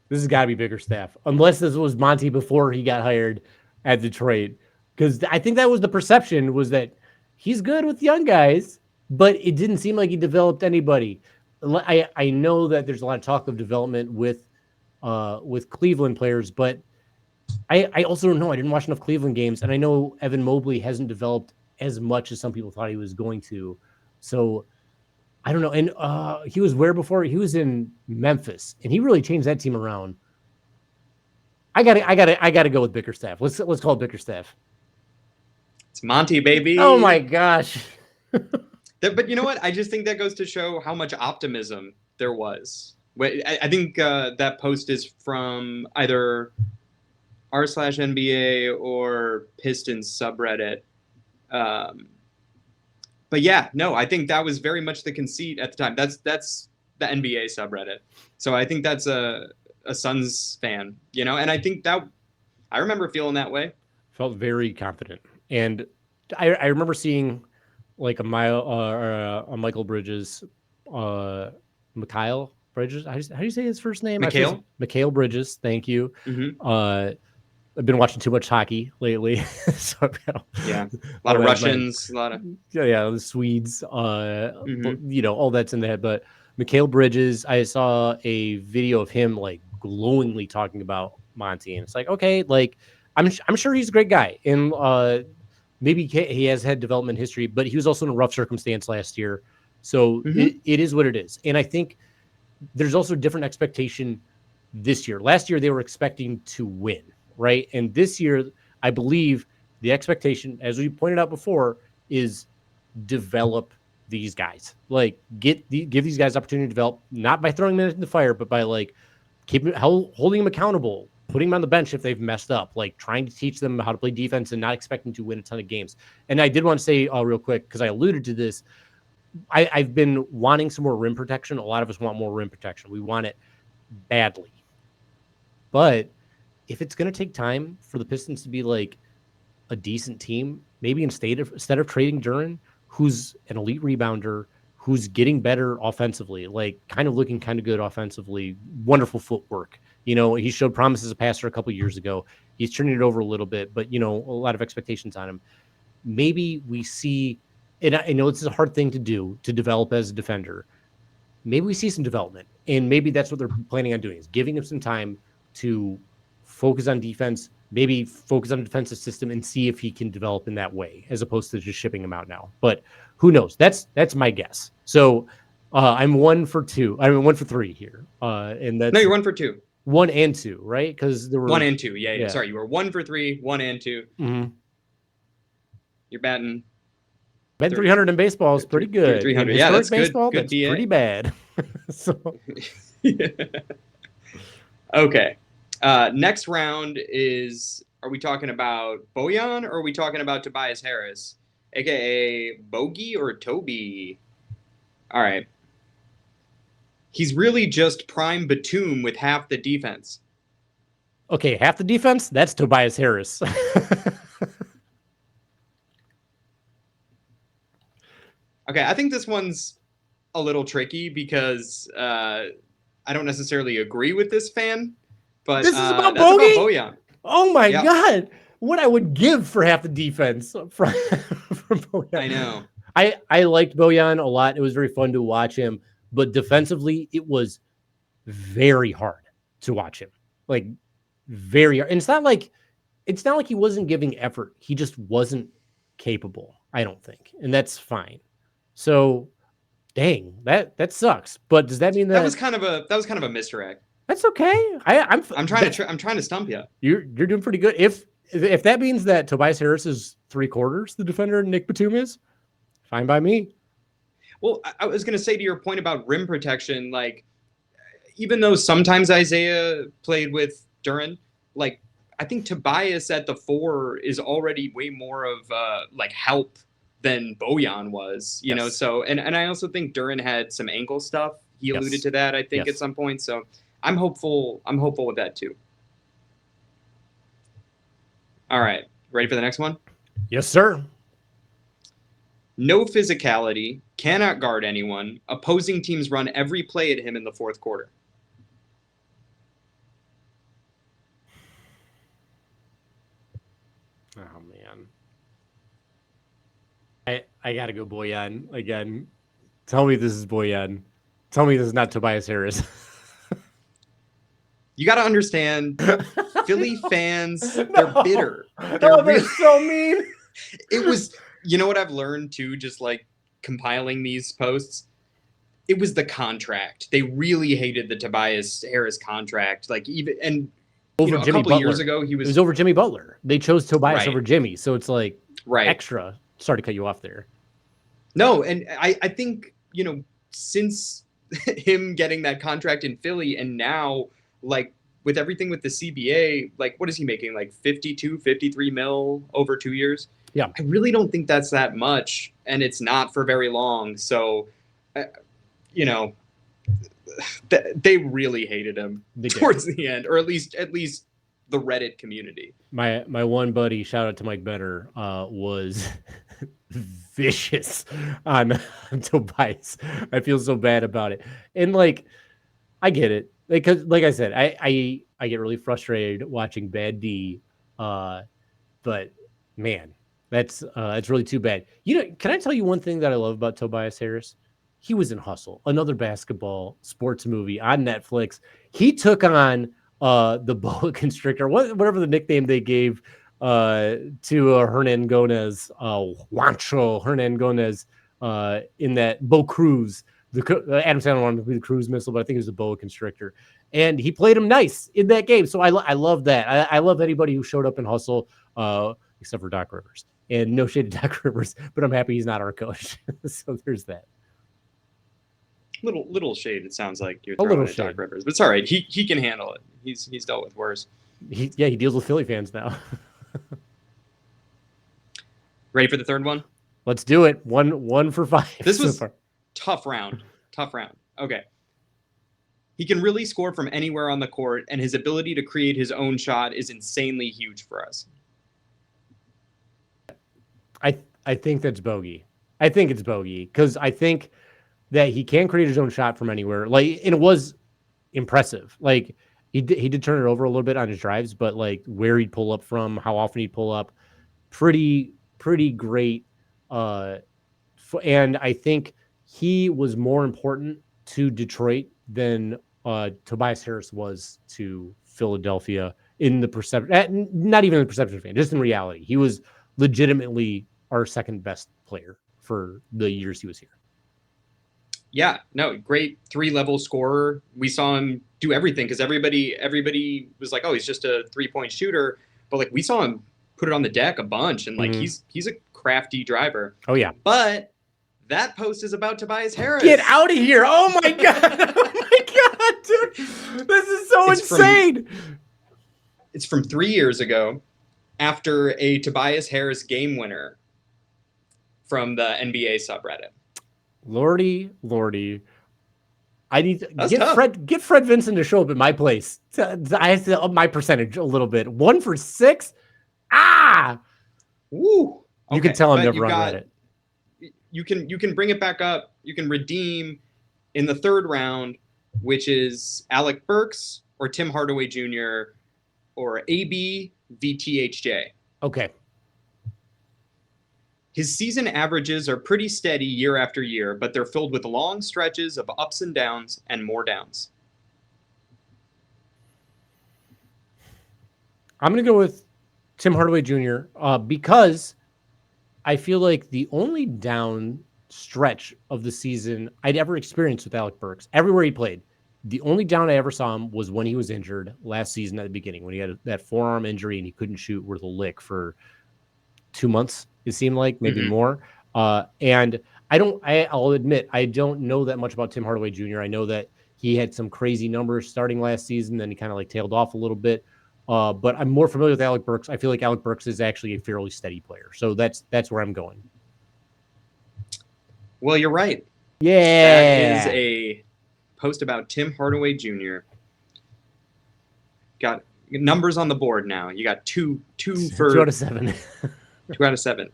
This has got to be Bickerstaff, unless this was Monty before he got hired at Detroit. Because I think that was the perception, was that he's good with young guys, but it didn't seem like he developed anybody. I know that there's a lot of talk of development with Cleveland players, but I also don't know. I didn't watch enough Cleveland games, and I know Evan Mobley hasn't developed as much as some people thought he was going to. So I don't know. And he was where before? He was in Memphis, and he really changed that team around. I gotta go with Bickerstaff. Let's call it Bickerstaff. It's Monty, baby. Oh my gosh. But you know what? I just think that goes to show how much optimism there was. I think that post is from either r/NBA or Pistons subreddit. But yeah, no, I think that was very much the conceit at the time. That's the NBA subreddit. So I think that's a Suns fan, and I think that I remember feeling that way. Felt very confident. And I remember seeing like a Michael Bridges, Mikhail Bridges. How do you say his first name? Mikhail Bridges. Thank you. Mm-hmm. I've been watching too much hockey lately. So, yeah, a lot of Russians, a lot of the Swedes. All that's in the head. But Mikhail Bridges, I saw a video of him like glowingly talking about Monty, and it's like, okay, like I'm sure he's a great guy, and maybe he has had development history, but he was also in a rough circumstance last year, so it is what it is. And I think there's also a different expectation this year. Last year they were expecting to win, right? And this year, I believe the expectation, as we pointed out before, is develop these guys. Like give these guys opportunity to develop, not by throwing them in the fire, but by like holding them accountable, putting them on the bench if they've messed up, like trying to teach them how to play defense and not expecting to win a ton of games. And I did want to say real quick, because I alluded to this, I've been wanting some more rim protection. A lot of us want more rim protection. We want it badly. But if it's going to take time for the Pistons to be like a decent team, maybe instead of trading Duran, who's an elite rebounder, who's getting better offensively, like kind of looking kind of good offensively, wonderful footwork. He showed promise as a passer a couple years ago. He's turning it over a little bit, but a lot of expectations on him. Maybe we see, and I know it's a hard thing to do, to develop as a defender. Maybe we see some development, and maybe that's what they're planning on doing, is giving him some time to focus on defense, maybe focus on the defensive system and see if he can develop in that way, as opposed to just shipping him out now. But who knows? That's my guess. So I'm 1 for 2. I mean 1 for 3 here, and No, that's you're 1 for 2. 1 and 2, right? Because there One were and two. Yeah, yeah. yeah. Sorry, you were 1 for 3, 1 and 2. Mm-hmm. You're batting Ben 30, 300 in baseball is pretty good. In 300. Yeah, historic that's good. baseball, Good that's pretty DA. bad. So Okay. Next round is, are we talking about Bojan or are we talking about Tobias Harris, aka Bogey or Toby? All right. He's really just prime Batum with half the defense. okay, half the defense, that's Tobias Harris. Okay, I think this one's a little tricky because I don't necessarily agree with this fan, but This is about that's about Bogey? Bojan. Oh my Yep, god. What I would give for half the defense from I Bojan. know. I liked Bojan a lot. It was very fun to watch him, but defensively, it was very hard to watch him. Like very hard. And it's not like he wasn't giving effort. He just wasn't capable, I don't think. And that's fine. So dang, that sucks. But does that mean That was that kind of a misdirect. that's okay? I'm trying to stump you. You're doing pretty good. If that means that Tobias Harris is 3/4 the defender Nick Batum is, fine by me. Well, I was going to say to your point about rim protection, like even though sometimes Isaiah played with Duran, like I think Tobias at the 4 is already way more of like help than Bojan was, you know. Yes. So and I also think Duran had some ankle stuff. He alluded Yes. to that, I think, at Yes. some point. So I'm hopeful. I'm hopeful with that too. All right, ready for the next one? Yes, sir. No physicality, cannot guard anyone. Opposing teams run every play at him in the fourth quarter. Oh man. I gotta go Boyan again. Tell me this is Boyan. Tell me this is not Tobias Harris. You got to understand, Philly fans, they're No. bitter. They're Oh, they're really. so mean. It was. You know what I've learned too, just like compiling these posts. It was the contract. They really hated the Tobias Harris contract. Like even and Over a Jimmy couple of years Butler. ago he It was was over Jimmy Butler. They chose Tobias right, over Jimmy, so it's like right. extra. Sorry to cut you off there. No, and I think since him getting that contract in Philly and now like with everything with the CBA, like what is he making? Like 52, 53 mil over 2 years? Yeah. I really don't think that's that much, and it's not for very long. So, you know, they really hated him towards the end, or at least the Reddit community. My one buddy, shout out to Mike Benner, was vicious on, on Tobias. I feel so bad about it, and like I get it, because like I said, I get really frustrated watching Bad D, uh, but man, that's really too bad. You know, can I tell you one thing that I love about Tobias Harris? He was in Hustle, another basketball sports movie on Netflix. He took on the boa constrictor, whatever the nickname they gave to Hernan Gomez, Juancho Hernan Gomez, in that Bo Cruz. Adam Sandler wanted to be the cruise missile, but I think it was the boa constrictor. And he played him nice in that game. So I love that. I love anybody who showed up in Hustle, except for Doc Rivers. And no shade to Doc Rivers, but I'm happy he's not our coach. So there's that. Little shade. It sounds like you're A little throwing at Doc shade. Rivers, but it's all right. He can handle it. He's dealt with worse. He deals with Philly fans now. Ready for the third one? Let's do it. One for 5. This so was far. tough round. Tough round. Okay. He can really score from anywhere on the court, and his ability to create his own shot is insanely huge for us. I think that's bogey. I think it's bogey because I think that he can create his own shot from anywhere. Like, and it was impressive. Like he did turn it over a little bit on his drives, but like where he'd pull up from, how often he'd pull up, pretty great. And I think he was more important to Detroit than Tobias Harris was to Philadelphia in the perception, not even the perception fan, just in reality. He was legitimately our second best player for the years he was here. Yeah, no, great 3-level scorer. We saw him do everything because everybody was like, oh, he's just a 3-point shooter, but like we saw him put it on the deck a bunch, and like he's a crafty driver. Oh yeah, but that post is about Tobias Harris. Get out of here! Oh my god! Oh my god, dude! This is so insane. It's from 3 years ago, after a Tobias Harris game winner from the NBA subreddit. Lordy. I need to get Fred Vincent to show up at my place. I have to up my percentage a little bit. 1 for 6. Ah! Woo! Okay, you can tell I'm never on Reddit. You can bring it back up. You can redeem in the 3rd round, which is Alec Burks or Tim Hardaway Jr. or AB VTHJ. Okay. His season averages are pretty steady year after year, but they're filled with long stretches of ups and downs and more downs. I'm going to go with Tim Hardaway Jr. Because I feel like the only down stretch of the season I'd ever experienced with Alec Burks, everywhere he played, the only down I ever saw him was when he was injured last season at the beginning, when he had that forearm injury and he couldn't shoot worth a lick for 2 months. It seemed like maybe more. And I'll admit, I don't know that much about Tim Hardaway Jr. I know that he had some crazy numbers starting last season, then he kind of like tailed off a little bit. But I'm more familiar with Alec Burks. I feel like Alec Burks is actually a fairly steady player. So that's where I'm going. Well, you're right. Yeah. That is a post about Tim Hardaway Jr. Got numbers on the board now. You got two for 2 out of 7. 2 out of 7.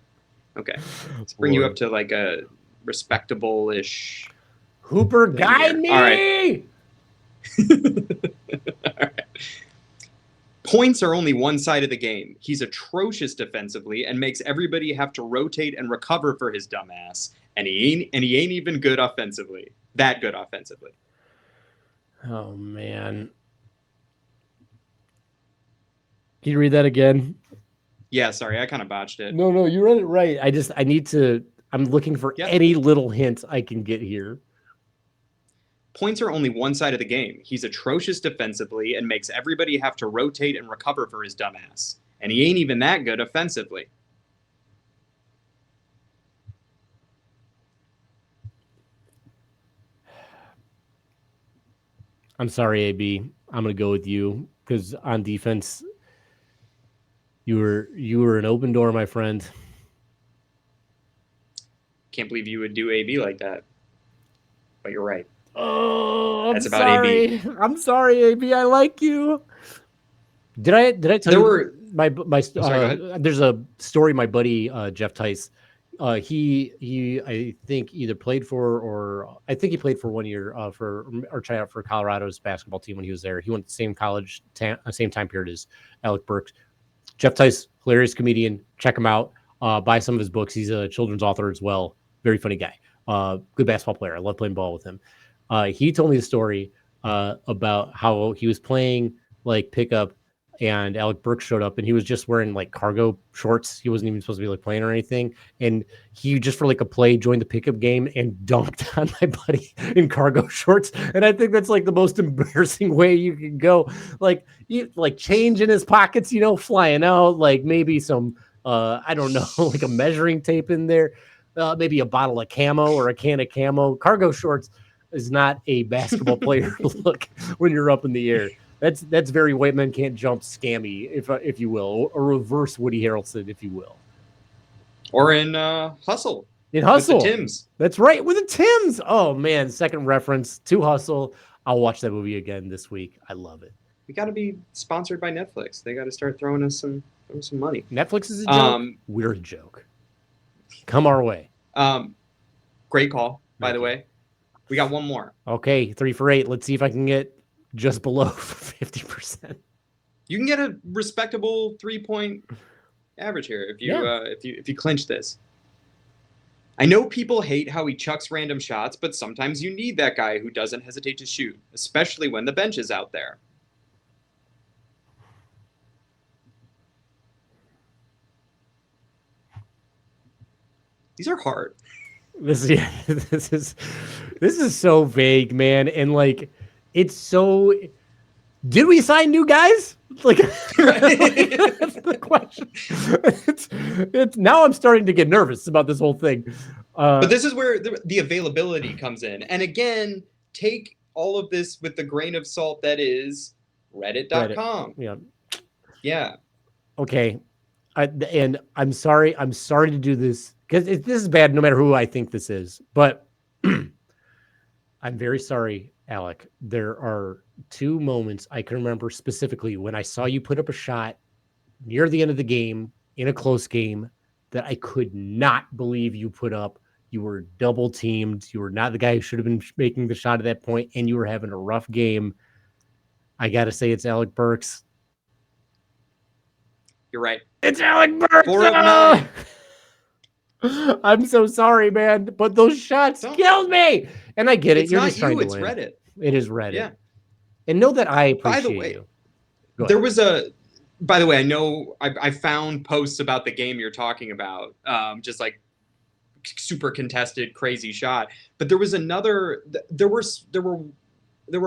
Okay. Let's bring you up to like a respectable-ish Hooper guide me. All right. All right. Points are only one side of the game. He's atrocious defensively and makes everybody have to rotate and recover for his dumb ass. And he ain't even good offensively. That good offensively. Oh man. Can you read that again? Yeah, sorry, I kind of botched it. No, you read it right. I'm looking for any little hint I can get here. Points are only one side of the game. He's atrocious defensively and makes everybody have to rotate and recover for his dumb ass. And he ain't even that good offensively. I'm sorry, AB. I'm going to go with you because on defense, you were an open door, my friend. Can't believe you would do AB like that. But you're right. Oh, that's about AB. I'm sorry, AB. I like you. Did I tell you my there's a story my buddy Jeff Tice. He I think either played for or I think he played for 1 year or tried out for Colorado's basketball team when he was there. He went to the same college, same time period as Alec Burks. Jeff Tice, hilarious comedian. Check him out. Buy some of his books. He's a children's author as well. Very funny guy. Good basketball player. I love playing ball with him. He told me the story about how he was playing like pickup and Alec Burks showed up and he was just wearing like cargo shorts. He wasn't even supposed to be like playing or anything. And he just for like a play joined the pickup game and dunked on my buddy in cargo shorts. And I think that's like the most embarrassing way you can go. Like change in his pockets, flying out, like maybe some, I don't know, like a measuring tape in there, maybe a bottle of camo or a can of camo. Cargo shorts is not a basketball player look when you're up in the air. That's very white men can't jump scammy, if you will, or reverse Woody Harrelson, if you will. Or in Hustle. In Hustle. With the Tims. That's right, with the Tims. Oh, man, second reference to Hustle. I'll watch that movie again this week. I love it. We got to be sponsored by Netflix. They got to start throwing us some money. Netflix is a joke. We're a joke. Come our way. Great call, by the way. We got one more. Okay, 3 for 8. Let's see if I can get just below 50%. You can get a respectable 3-point average here if you clinch this. I know people hate how he chucks random shots, but sometimes you need that guy who doesn't hesitate to shoot, especially when the bench is out there. These are hard. This yeah, this is so vague, man, and like it's so. Did we sign new guys? Like, like that's the question. It's now I'm starting to get nervous about this whole thing. But this is where the availability comes in. And again, take all of this with the grain of salt that is Reddit, reddit.com. yeah, Yeah. okay. And I'm sorry to do this because this is bad no matter who I think this is, but I'm very sorry, Alec. There are two moments I can remember specifically when I saw you put up a shot near the end of the game in a close game that I could not believe you put up. You were double teamed. You were not the guy who should have been making the shot at that point, and you were having a rough game. I got to say, it's Alec Burks. You're right. It's Alec Burks. 4 of 9. I'm so sorry, man, but those shots killed me. And I get it. It's You're not just trying you, to it's win. Reddit. It is Reddit. Yeah. And know that I By the appreciate way, you. there was a. By the way, I know I found posts about the game you're talking about, just like super contested, crazy shot. But there was another. There were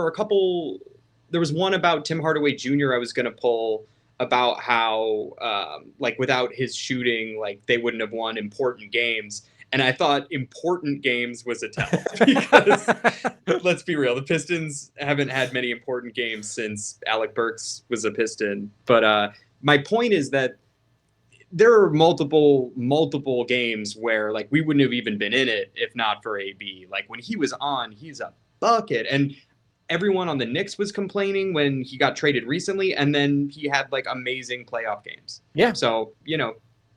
a couple. There was one about Tim Hardaway Jr. I was going to pull about how like without his shooting, like they wouldn't have won important games. And I thought important games was a tell because let's be real, the Pistons haven't had many important games since Alec Burks was a Piston. But my point is that there are multiple games where like we wouldn't have even been in it if not for AB. Like when he was on, he's a bucket. And everyone on the Knicks was complaining when he got traded recently, and then he had like amazing playoff games. Yeah. So,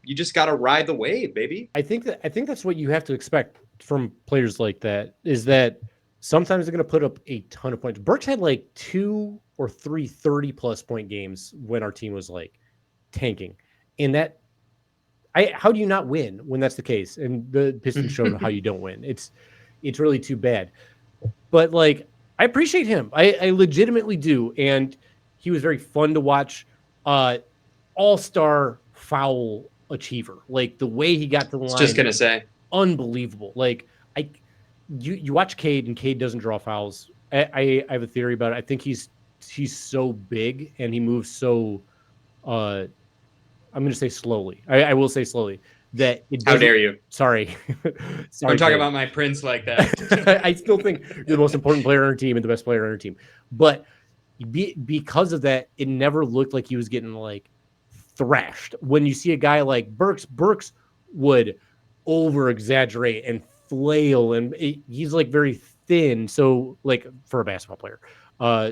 you just got to ride the wave, baby. I think that's what you have to expect from players like that is that sometimes they're going to put up a ton of points. Burks had like 2 or 3 30-plus point games when our team was like tanking. And how do you not win when that's the case? And the Pistons showed how you don't win. It's really too bad. But like, I appreciate him. I legitimately do. And he was very fun to watch. All-star foul achiever. Like the way he got to the line. I was just going to say. Unbelievable. Like you watch Cade and Cade doesn't draw fouls. I have a theory about it. I think he's so big and he moves so I'm going to say slowly. I will say slowly that it How dare you? Sorry. Don't talk about my prince like that. I still think you're the most important player on our team and the best player on our team. But because of that, it never looked like he was getting like thrashed. When you see a guy like Burks would over exaggerate and flail, and he's like very thin. So like for a basketball player,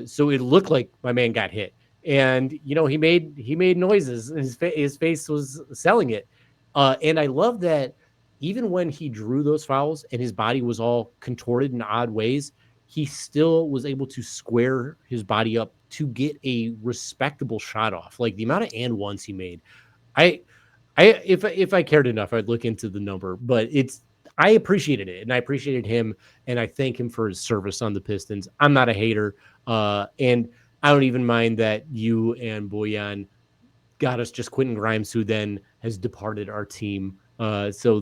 so it looked like my man got hit, and he made noises. And his face was selling it, and I love that even when he drew those fouls and his body was all contorted in odd ways, he still was able to square his body up to get a respectable shot off. Like the amount of and ones he made, if I cared enough, I'd look into the number. But I appreciated it, and I appreciated him, and I thank him for his service on the Pistons. I'm not a hater, and I don't even mind that you and Boyan got us just Quentin Grimes, who then has departed our team. So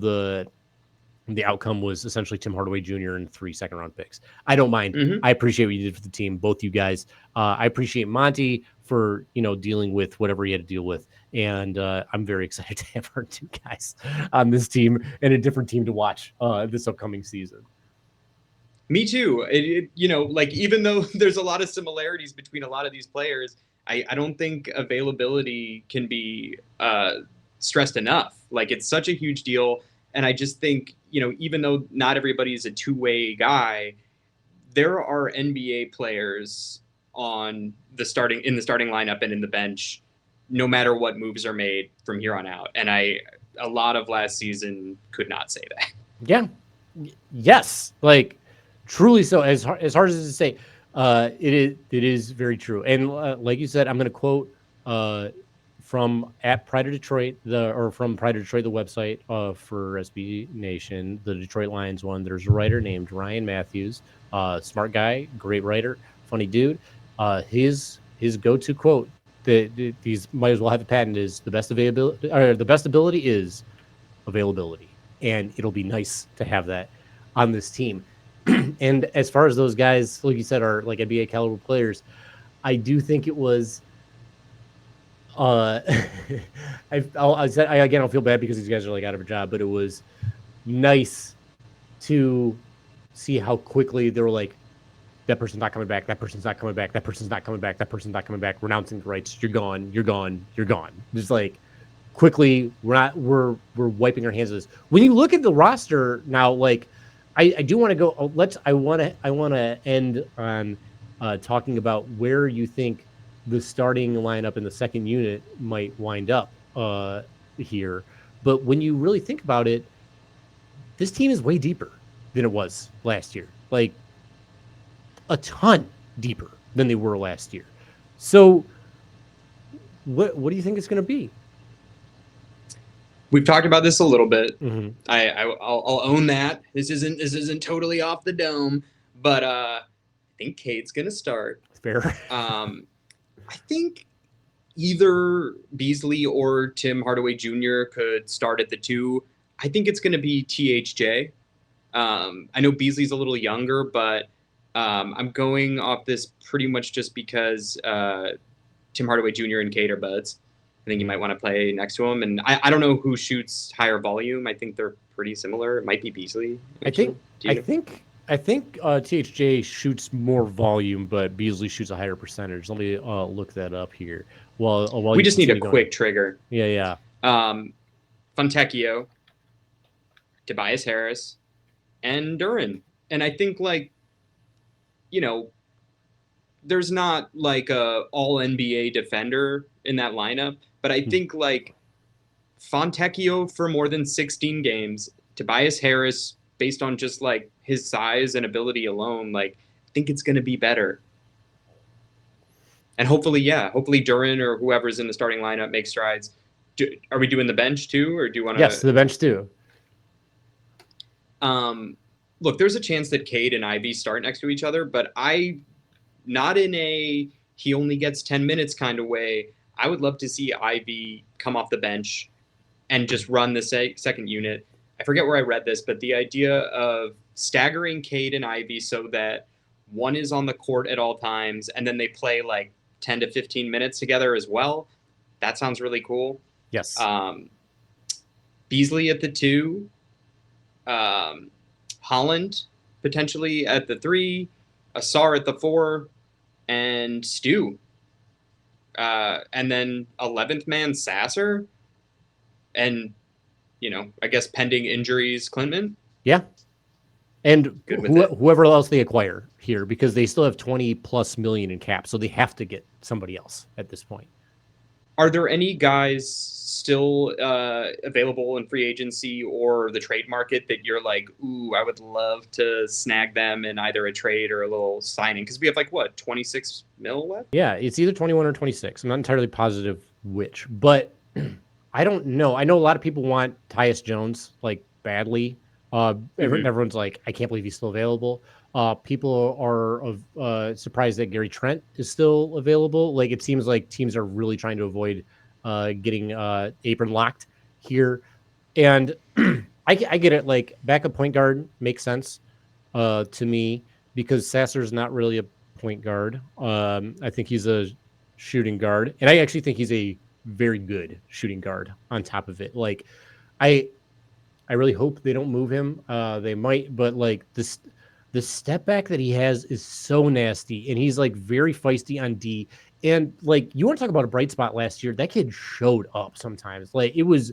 the outcome was essentially Tim Hardaway Jr. and 3 second-round picks. I don't mind. Mm-hmm. I appreciate what you did for the team, both you guys. I appreciate Monty for dealing with whatever he had to deal with, and I'm very excited to have our 2 guys on this team and a different team to watch this upcoming season. Me too. Like even though there's a lot of similarities between a lot of these players, I don't think availability can be stressed enough. Like it's such a huge deal. And I just think, even though not everybody is a two-way guy, there are NBA players in the starting lineup and in the bench, no matter what moves are made from here on out. And a lot of last season could not say that. Yeah. Yes. Like truly so. As hard as it is to say, it is very true. And like you said, I'm going to quote from @Pride of Detroit, from Pride of Detroit, the website for SB Nation, the Detroit Lions one. There's a writer named Ryan Matthews, smart guy, great writer, funny dude. His go-to quote that these might as well have a patent is the best ability is availability. and it'll be nice to have that on this team. And as far as those guys, like you said, are like NBA caliber players, I do think it was. Uh, I said again, I'll feel bad because these guys are like out of a job, but it was nice to see how quickly they were like, that person's not coming back, that person's not coming back, that person's not coming back, that person's not coming back, renouncing the rights, you're gone, you're gone, you're gone. Just like quickly, we're wiping our hands of this. When you look at the roster now, like I do want to go. I want to end on talking about where you think the starting lineup in the second unit might wind up here. But when you really think about it, this team is way deeper than it was last year. Like a ton deeper than they were last year. So what do you think it's going to be? We've talked about this a little bit. Mm-hmm. I'll own that. This isn't totally off the dome, but I think Cade's gonna start. Fair. I think either Beasley or Tim Hardaway Jr. could start at the 2. I think it's gonna be THJ. I know Beasley's a little younger, but I'm going off this pretty much just because Tim Hardaway Jr. and Cade are buds. I think you might want to play next to him. And I don't know who shoots higher volume. I think they're pretty similar. It might be Beasley. Actually. I think THJ shoots more volume, but Beasley shoots a higher percentage. Let me look that up here. While we just need a quick trigger. Yeah. Fontecchio, Tobias Harris, and Duran. And I think there's not like a all NBA defender in that lineup, but I think Fontecchio for more than 16 games, Tobias Harris based on just like his size and ability alone, I think it's going to be better. And hopefully Duran or whoever's in the starting lineup makes strides. Are we doing the bench too, or do you want to? Yes, the bench too. Look, there's a chance that Cade and Ivy start next to each other, but not in a he only gets 10 minutes kind of way. I would love to see Ivy come off the bench and just run the second unit. I forget where I read this, but the idea of staggering Cade and Ivy so that one is on the court at all times and then they play 10 to 15 minutes together as well. That sounds really cool. Yes. Beasley at the 2. Holland potentially at the 3. Asar at the 4. And Stu. And then 11th man Sasser. And, I guess pending injuries, Klintman. Yeah. And whoever else they acquire here, because they still have 20+ million in cap, so they have to get somebody else at this point. Are there any guys still available in free agency or the trade market that you're like, ooh, I would love to snag them in either a trade or a little signing? Because we have 26 mil left? Yeah, it's either 21 or 26. I'm not entirely positive which, but I don't know. I know a lot of people want Tyus Jones badly. Everyone's like, I can't believe he's still available. People are surprised that Gary Trent is still available. It seems like teams are really trying to avoid getting apron locked here. And I get it. Backup point guard makes sense to me because Sasser's not really a point guard. I think he's a shooting guard. And I actually think he's a very good shooting guard on top of it. I really hope they don't move him. They might, but the step back that he has is so nasty, and he's very feisty on D. And you want to talk about a bright spot last year? That kid showed up sometimes. It was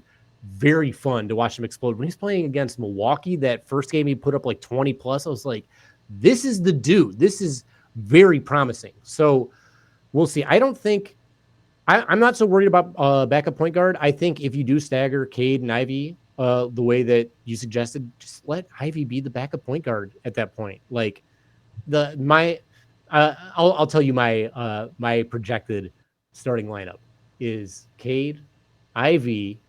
very fun to watch him explode when he's playing against Milwaukee. That first game he put up 20+. I was like, this is the dude. This is very promising. So we'll see. I don't think I'm not so worried about backup point guard. I think if you do stagger Cade and Ivy the way that you suggested, just let Ivy be the backup point guard at that point. I'll tell you my projected starting lineup is Cade, Ivy,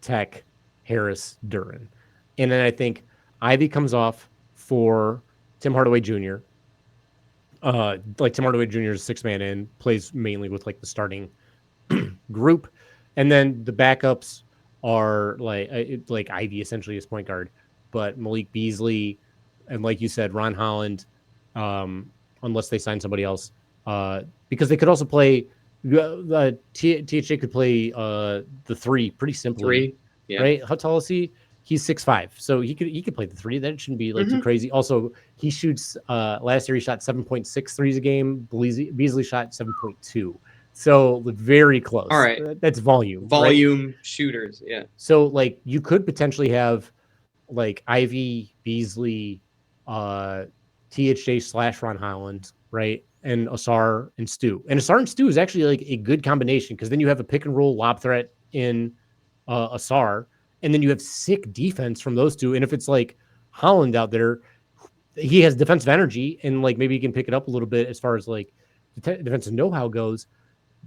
Tech, Harris, Duran. And then I think Ivy comes off for Tim Hardaway Jr. Tim Hardaway Jr. is 6-man in, plays mainly with the starting group. And then the backups are like Ivy essentially as point guard, but Malik Beasley and like you said, Ron Holland, unless they sign somebody else, because they could also play. THA could play the three pretty simply, Three. Yeah. right? How tall is he? He's 6'5", so he could play the three. That shouldn't be like too Mm-hmm. crazy. Also, he shoots. Last year he shot 7.6 threes a game. Beasley shot 7.2, so very All close. right. That's volume, right? Volume shooters. Yeah. So like you could potentially have like Ivy, Beasley, uh, THJ slash Ron Holland, right? And Asar and Stu. And Asar and Stu is actually like a good combination because then you have a pick and roll lob threat in Asar, and then you have sick defense from those two. And if it's like Holland out there, he has defensive energy and like maybe he can pick it up a little bit as far as like defensive know-how goes.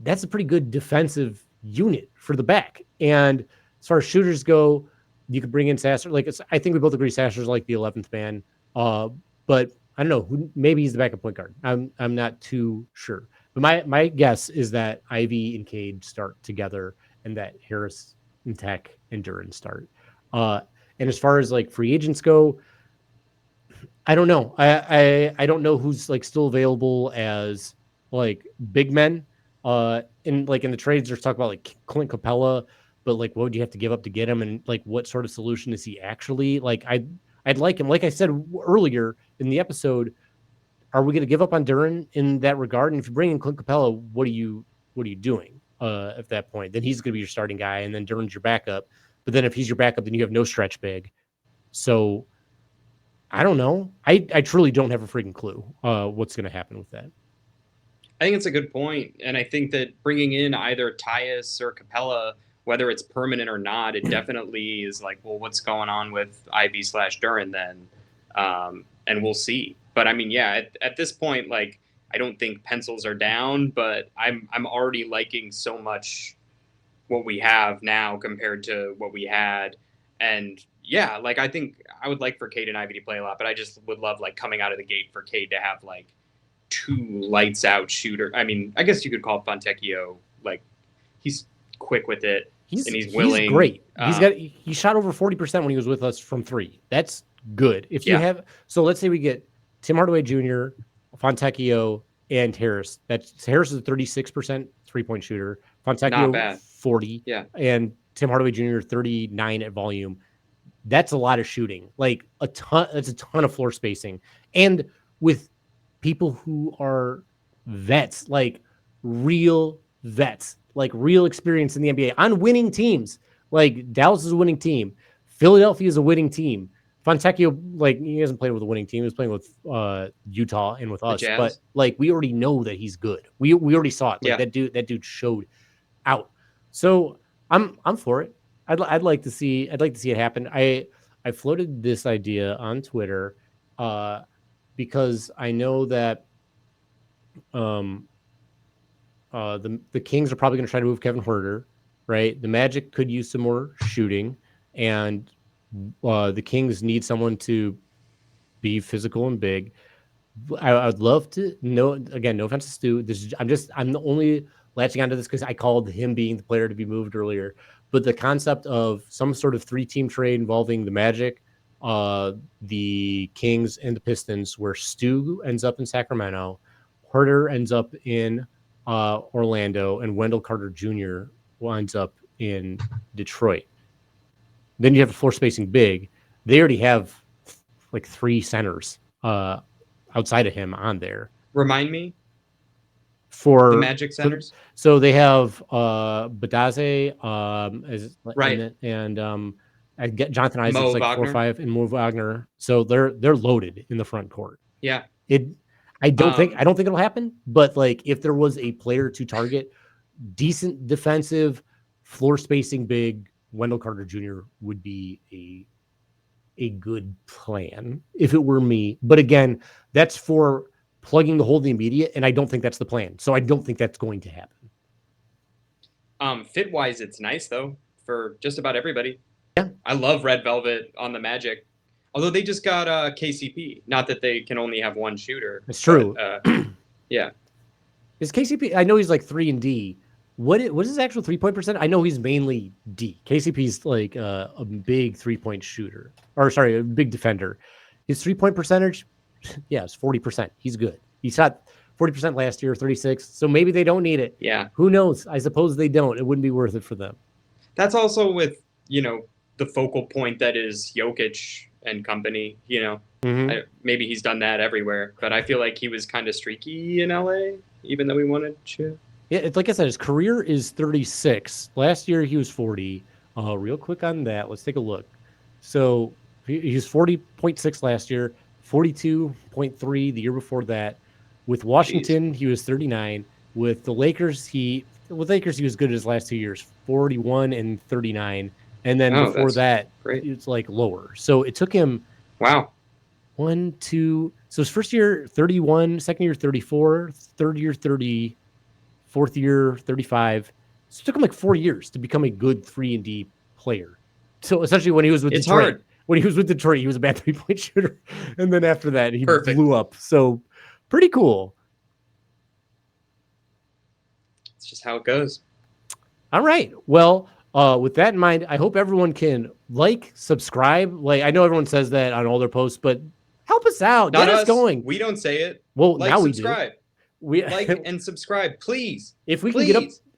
That's a pretty good defensive unit for the back. And as far as shooters go, you could bring in Sasser. Like I think we both agree Sasser's like the 11th man. But I don't know who. Maybe he's the backup point guard. I'm not too sure. But my guess is that Ivy and Cade start together, and that Harris and Tech and Duran start. And as far as like free agents go, I don't know. I don't know who's like still available as like big men. In like in the trades, there's talk about like Clint Capella, but like what would you have to give up to get him, and like what sort of solution is he actually? Like I'd like him. Like I said earlier in the episode, are we going to give up on Duran in that regard? And if you bring in Clint Capella, what are you doing? At that point, then he's going to be your starting guy, and then Duran's your backup. But then if he's your backup, then you have no stretch big. So I don't know. I truly don't have a freaking clue what's going to happen with that. I think it's a good point, and I think that bringing in either Tyus or Capella, whether it's permanent or not, it definitely is like, well, what's going on with Ivy slash Duran then? And we'll see. But I mean, yeah, at this point, like I don't think pencils are down, but I'm already liking so much what we have now compared to what we had, and yeah, like I think I would like for Cade and Ivy to play a lot, but I just would love like coming out of the gate for Cade to have like two lights out shooter. I mean, I guess you could call Fontecchio like he's quick with it and he's willing. He's great. He shot over 40% when he was with us from three. That's good. If you have let's say we get Tim Hardaway Jr., Fontecchio, and Harris. Harris is a 36% 3-point shooter. Fontecchio 40. Yeah. And Tim Hardaway Jr. 39 at volume. That's a lot of shooting. Like a ton. That's a ton of floor spacing. And with people who are vets, like real vets, like real experience in the NBA on winning teams. Like Dallas is a winning team. Philadelphia is a winning team. Fontecchio, like he hasn't played with a winning team. He was playing with Utah and with us, but like we already know that he's good. We already saw it. Like that dude showed out. So I'm for it. I'd like to see it happen. I floated this idea on Twitter because I know that the Kings are probably going to try to move Kevin Huerter, right? The Magic could use some more shooting, and the Kings need someone to be physical and big. I'd love to know. Again, no offense to Stu. I'm the only latching onto this because I called him being the player to be moved earlier. But the concept of some sort of 3-team trade involving the Magic, the Kings, and the Pistons, where Stu ends up in Sacramento, Huerter ends up in Orlando, and Wendell Carter Jr. winds up in Detroit. Then you have a floor spacing big. They already have like 3 centers outside of him on there. Remind me for the Magic centers. So they have Badaze, right, and I get Jonathan Isaac's Mo like Wagner. 4-5, and Mo Wagner. So they're loaded in the front court. Yeah, I don't think it'll happen, but like if there was a player to target, decent defensive, floor spacing big, Wendell Carter Jr. would be a good plan if it were me. But again, that's for plugging the hole in the immediate, and I don't think that's the plan. So I don't think that's going to happen. Fit wise, it's nice though for just about everybody. Yeah, I love Red Velvet on the Magic. Although they just got KCP. Not that they can only have one shooter. It's true. But, yeah. Is KCP? I know he's like 3 and D, what is his actual 3-point percent? I know he's mainly D. KCP's like a big 3-point shooter, or sorry, a big defender. His 3-point percentage, yeah, it's 40%. He's good. He shot 40% last year, 36. So maybe they don't need it. Yeah, Who knows? I suppose they don't. It wouldn't be worth it for them. that's also with the focal point that is Jokic and company. Mm-hmm. Maybe he's done that everywhere, but I feel like he was kind of streaky in LA, even though he wanted to. Yeah, it's like I said, his career is 36. Last year he was 40. Real quick on that, let's take a look. So he was 40.6 last year, 42.3 the year before that. With Washington, he was 39. With the Lakers, he was good his last 2 years, 41 and 39. And then Oh, before that's that, great. it's like lower. So it took him Wow. 1, 2. So his first year, 31, second year, 34, third year, 30, fourth year, 35. So it took him like 4 years to become a good 3-and-D player. So essentially when he was with It's Detroit, hard. he was a bad 3-point shooter. And then after that, he Perfect. blew up. So pretty cool. It's just how it goes. All right. Well, with that in mind, I hope everyone can subscribe. Like I know everyone says that on all their posts, but help us out. Not Get us us. going. We don't say it. Well, now subscribe. We do. Like and subscribe, please. If we please.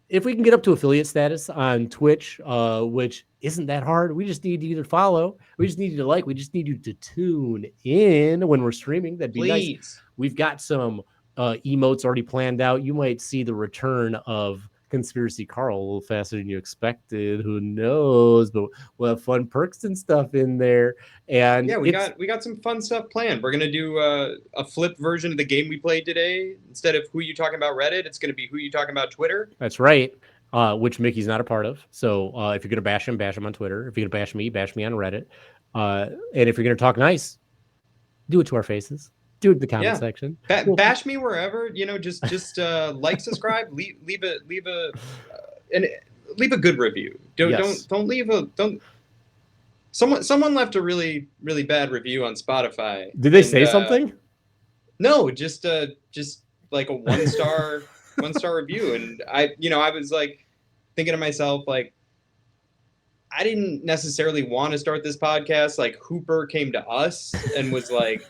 can get up to affiliate status on Twitch, which isn't that hard, we just need you to follow. We just need you to like. We just need you to tune in when we're streaming. That'd be nice. We've got some emotes already planned out. You might see the return of Conspiracy Carl a little faster than you expected. Who knows? But we'll have fun perks and stuff in there. And yeah, we got some fun stuff planned. We're gonna do a flipped version of the game we played today. Instead of who you talking about Reddit, it's gonna be who you talking about Twitter. That's right. Which Mickey's not a part of. So if you're gonna bash him on Twitter. If you're gonna bash me on Reddit. And if you're gonna talk nice, do it to our faces. Do it in the comment section. Bash me wherever. Just like, subscribe, leave a good review. Don't leave a don't. Someone left a really really bad review on Spotify. Did they say something? No, just like a 1-star 1-star review, and I was like thinking to myself like, I didn't necessarily want to start this podcast. Like Hooper came to us and was like,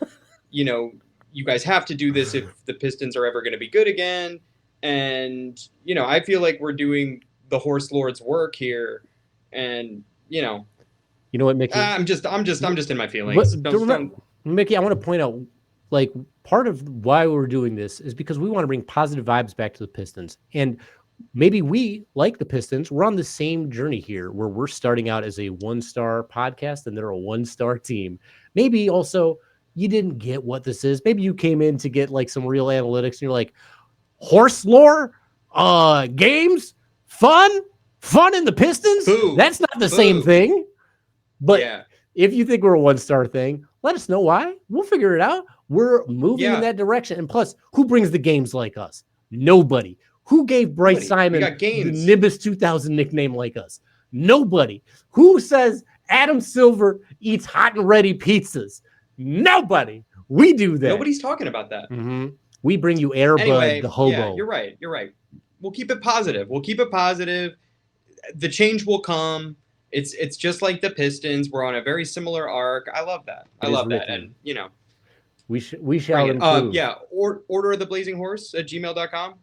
you guys have to do this if the Pistons are ever going to be good again. And, I feel like we're doing the Horse Lord's work here. And, you know what, Mickey? I'm just in my feelings. Mickey, I want to point out, like, part of why we're doing this is because we want to bring positive vibes back to the Pistons. And maybe we, like the Pistons, we're on the same journey here where we're starting out as a 1-star podcast and they're a 1-star team. Maybe also you didn't get what this is. Maybe you came in to get like some real analytics and you're like, horse lore, games, fun in the Pistons. Boo. That's not the same thing. But if you think we're a 1-star thing, let us know why. We'll figure it out. We're moving in that direction. And plus, who brings the games like us? Nobody. Who gave Bryce Simon the Nimbus 2000 nickname like us? Nobody. Who says Adam Silver eats hot and ready pizzas? Nobody. We do that. Nobody's talking about that. Mm-hmm. We bring you Airbud, the hobo. Yeah, you're right. We'll keep it positive. The change will come. It's just like the Pistons. We're on a very similar arc. I love that. And we shall improve. Order of the Blazing Horse at gmail.com.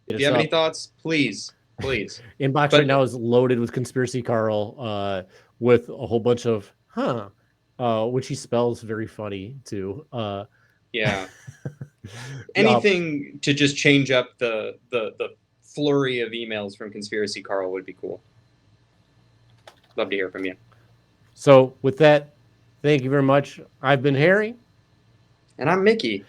If you have any thoughts, please. Inbox right now is loaded with Conspiracy Carl, with a whole bunch of which he spells very funny too. Anything to just change up the flurry of emails from Conspiracy Carl would be cool. Love to hear from you. So with that, thank you very much. I've been Harry. And I'm Mickey.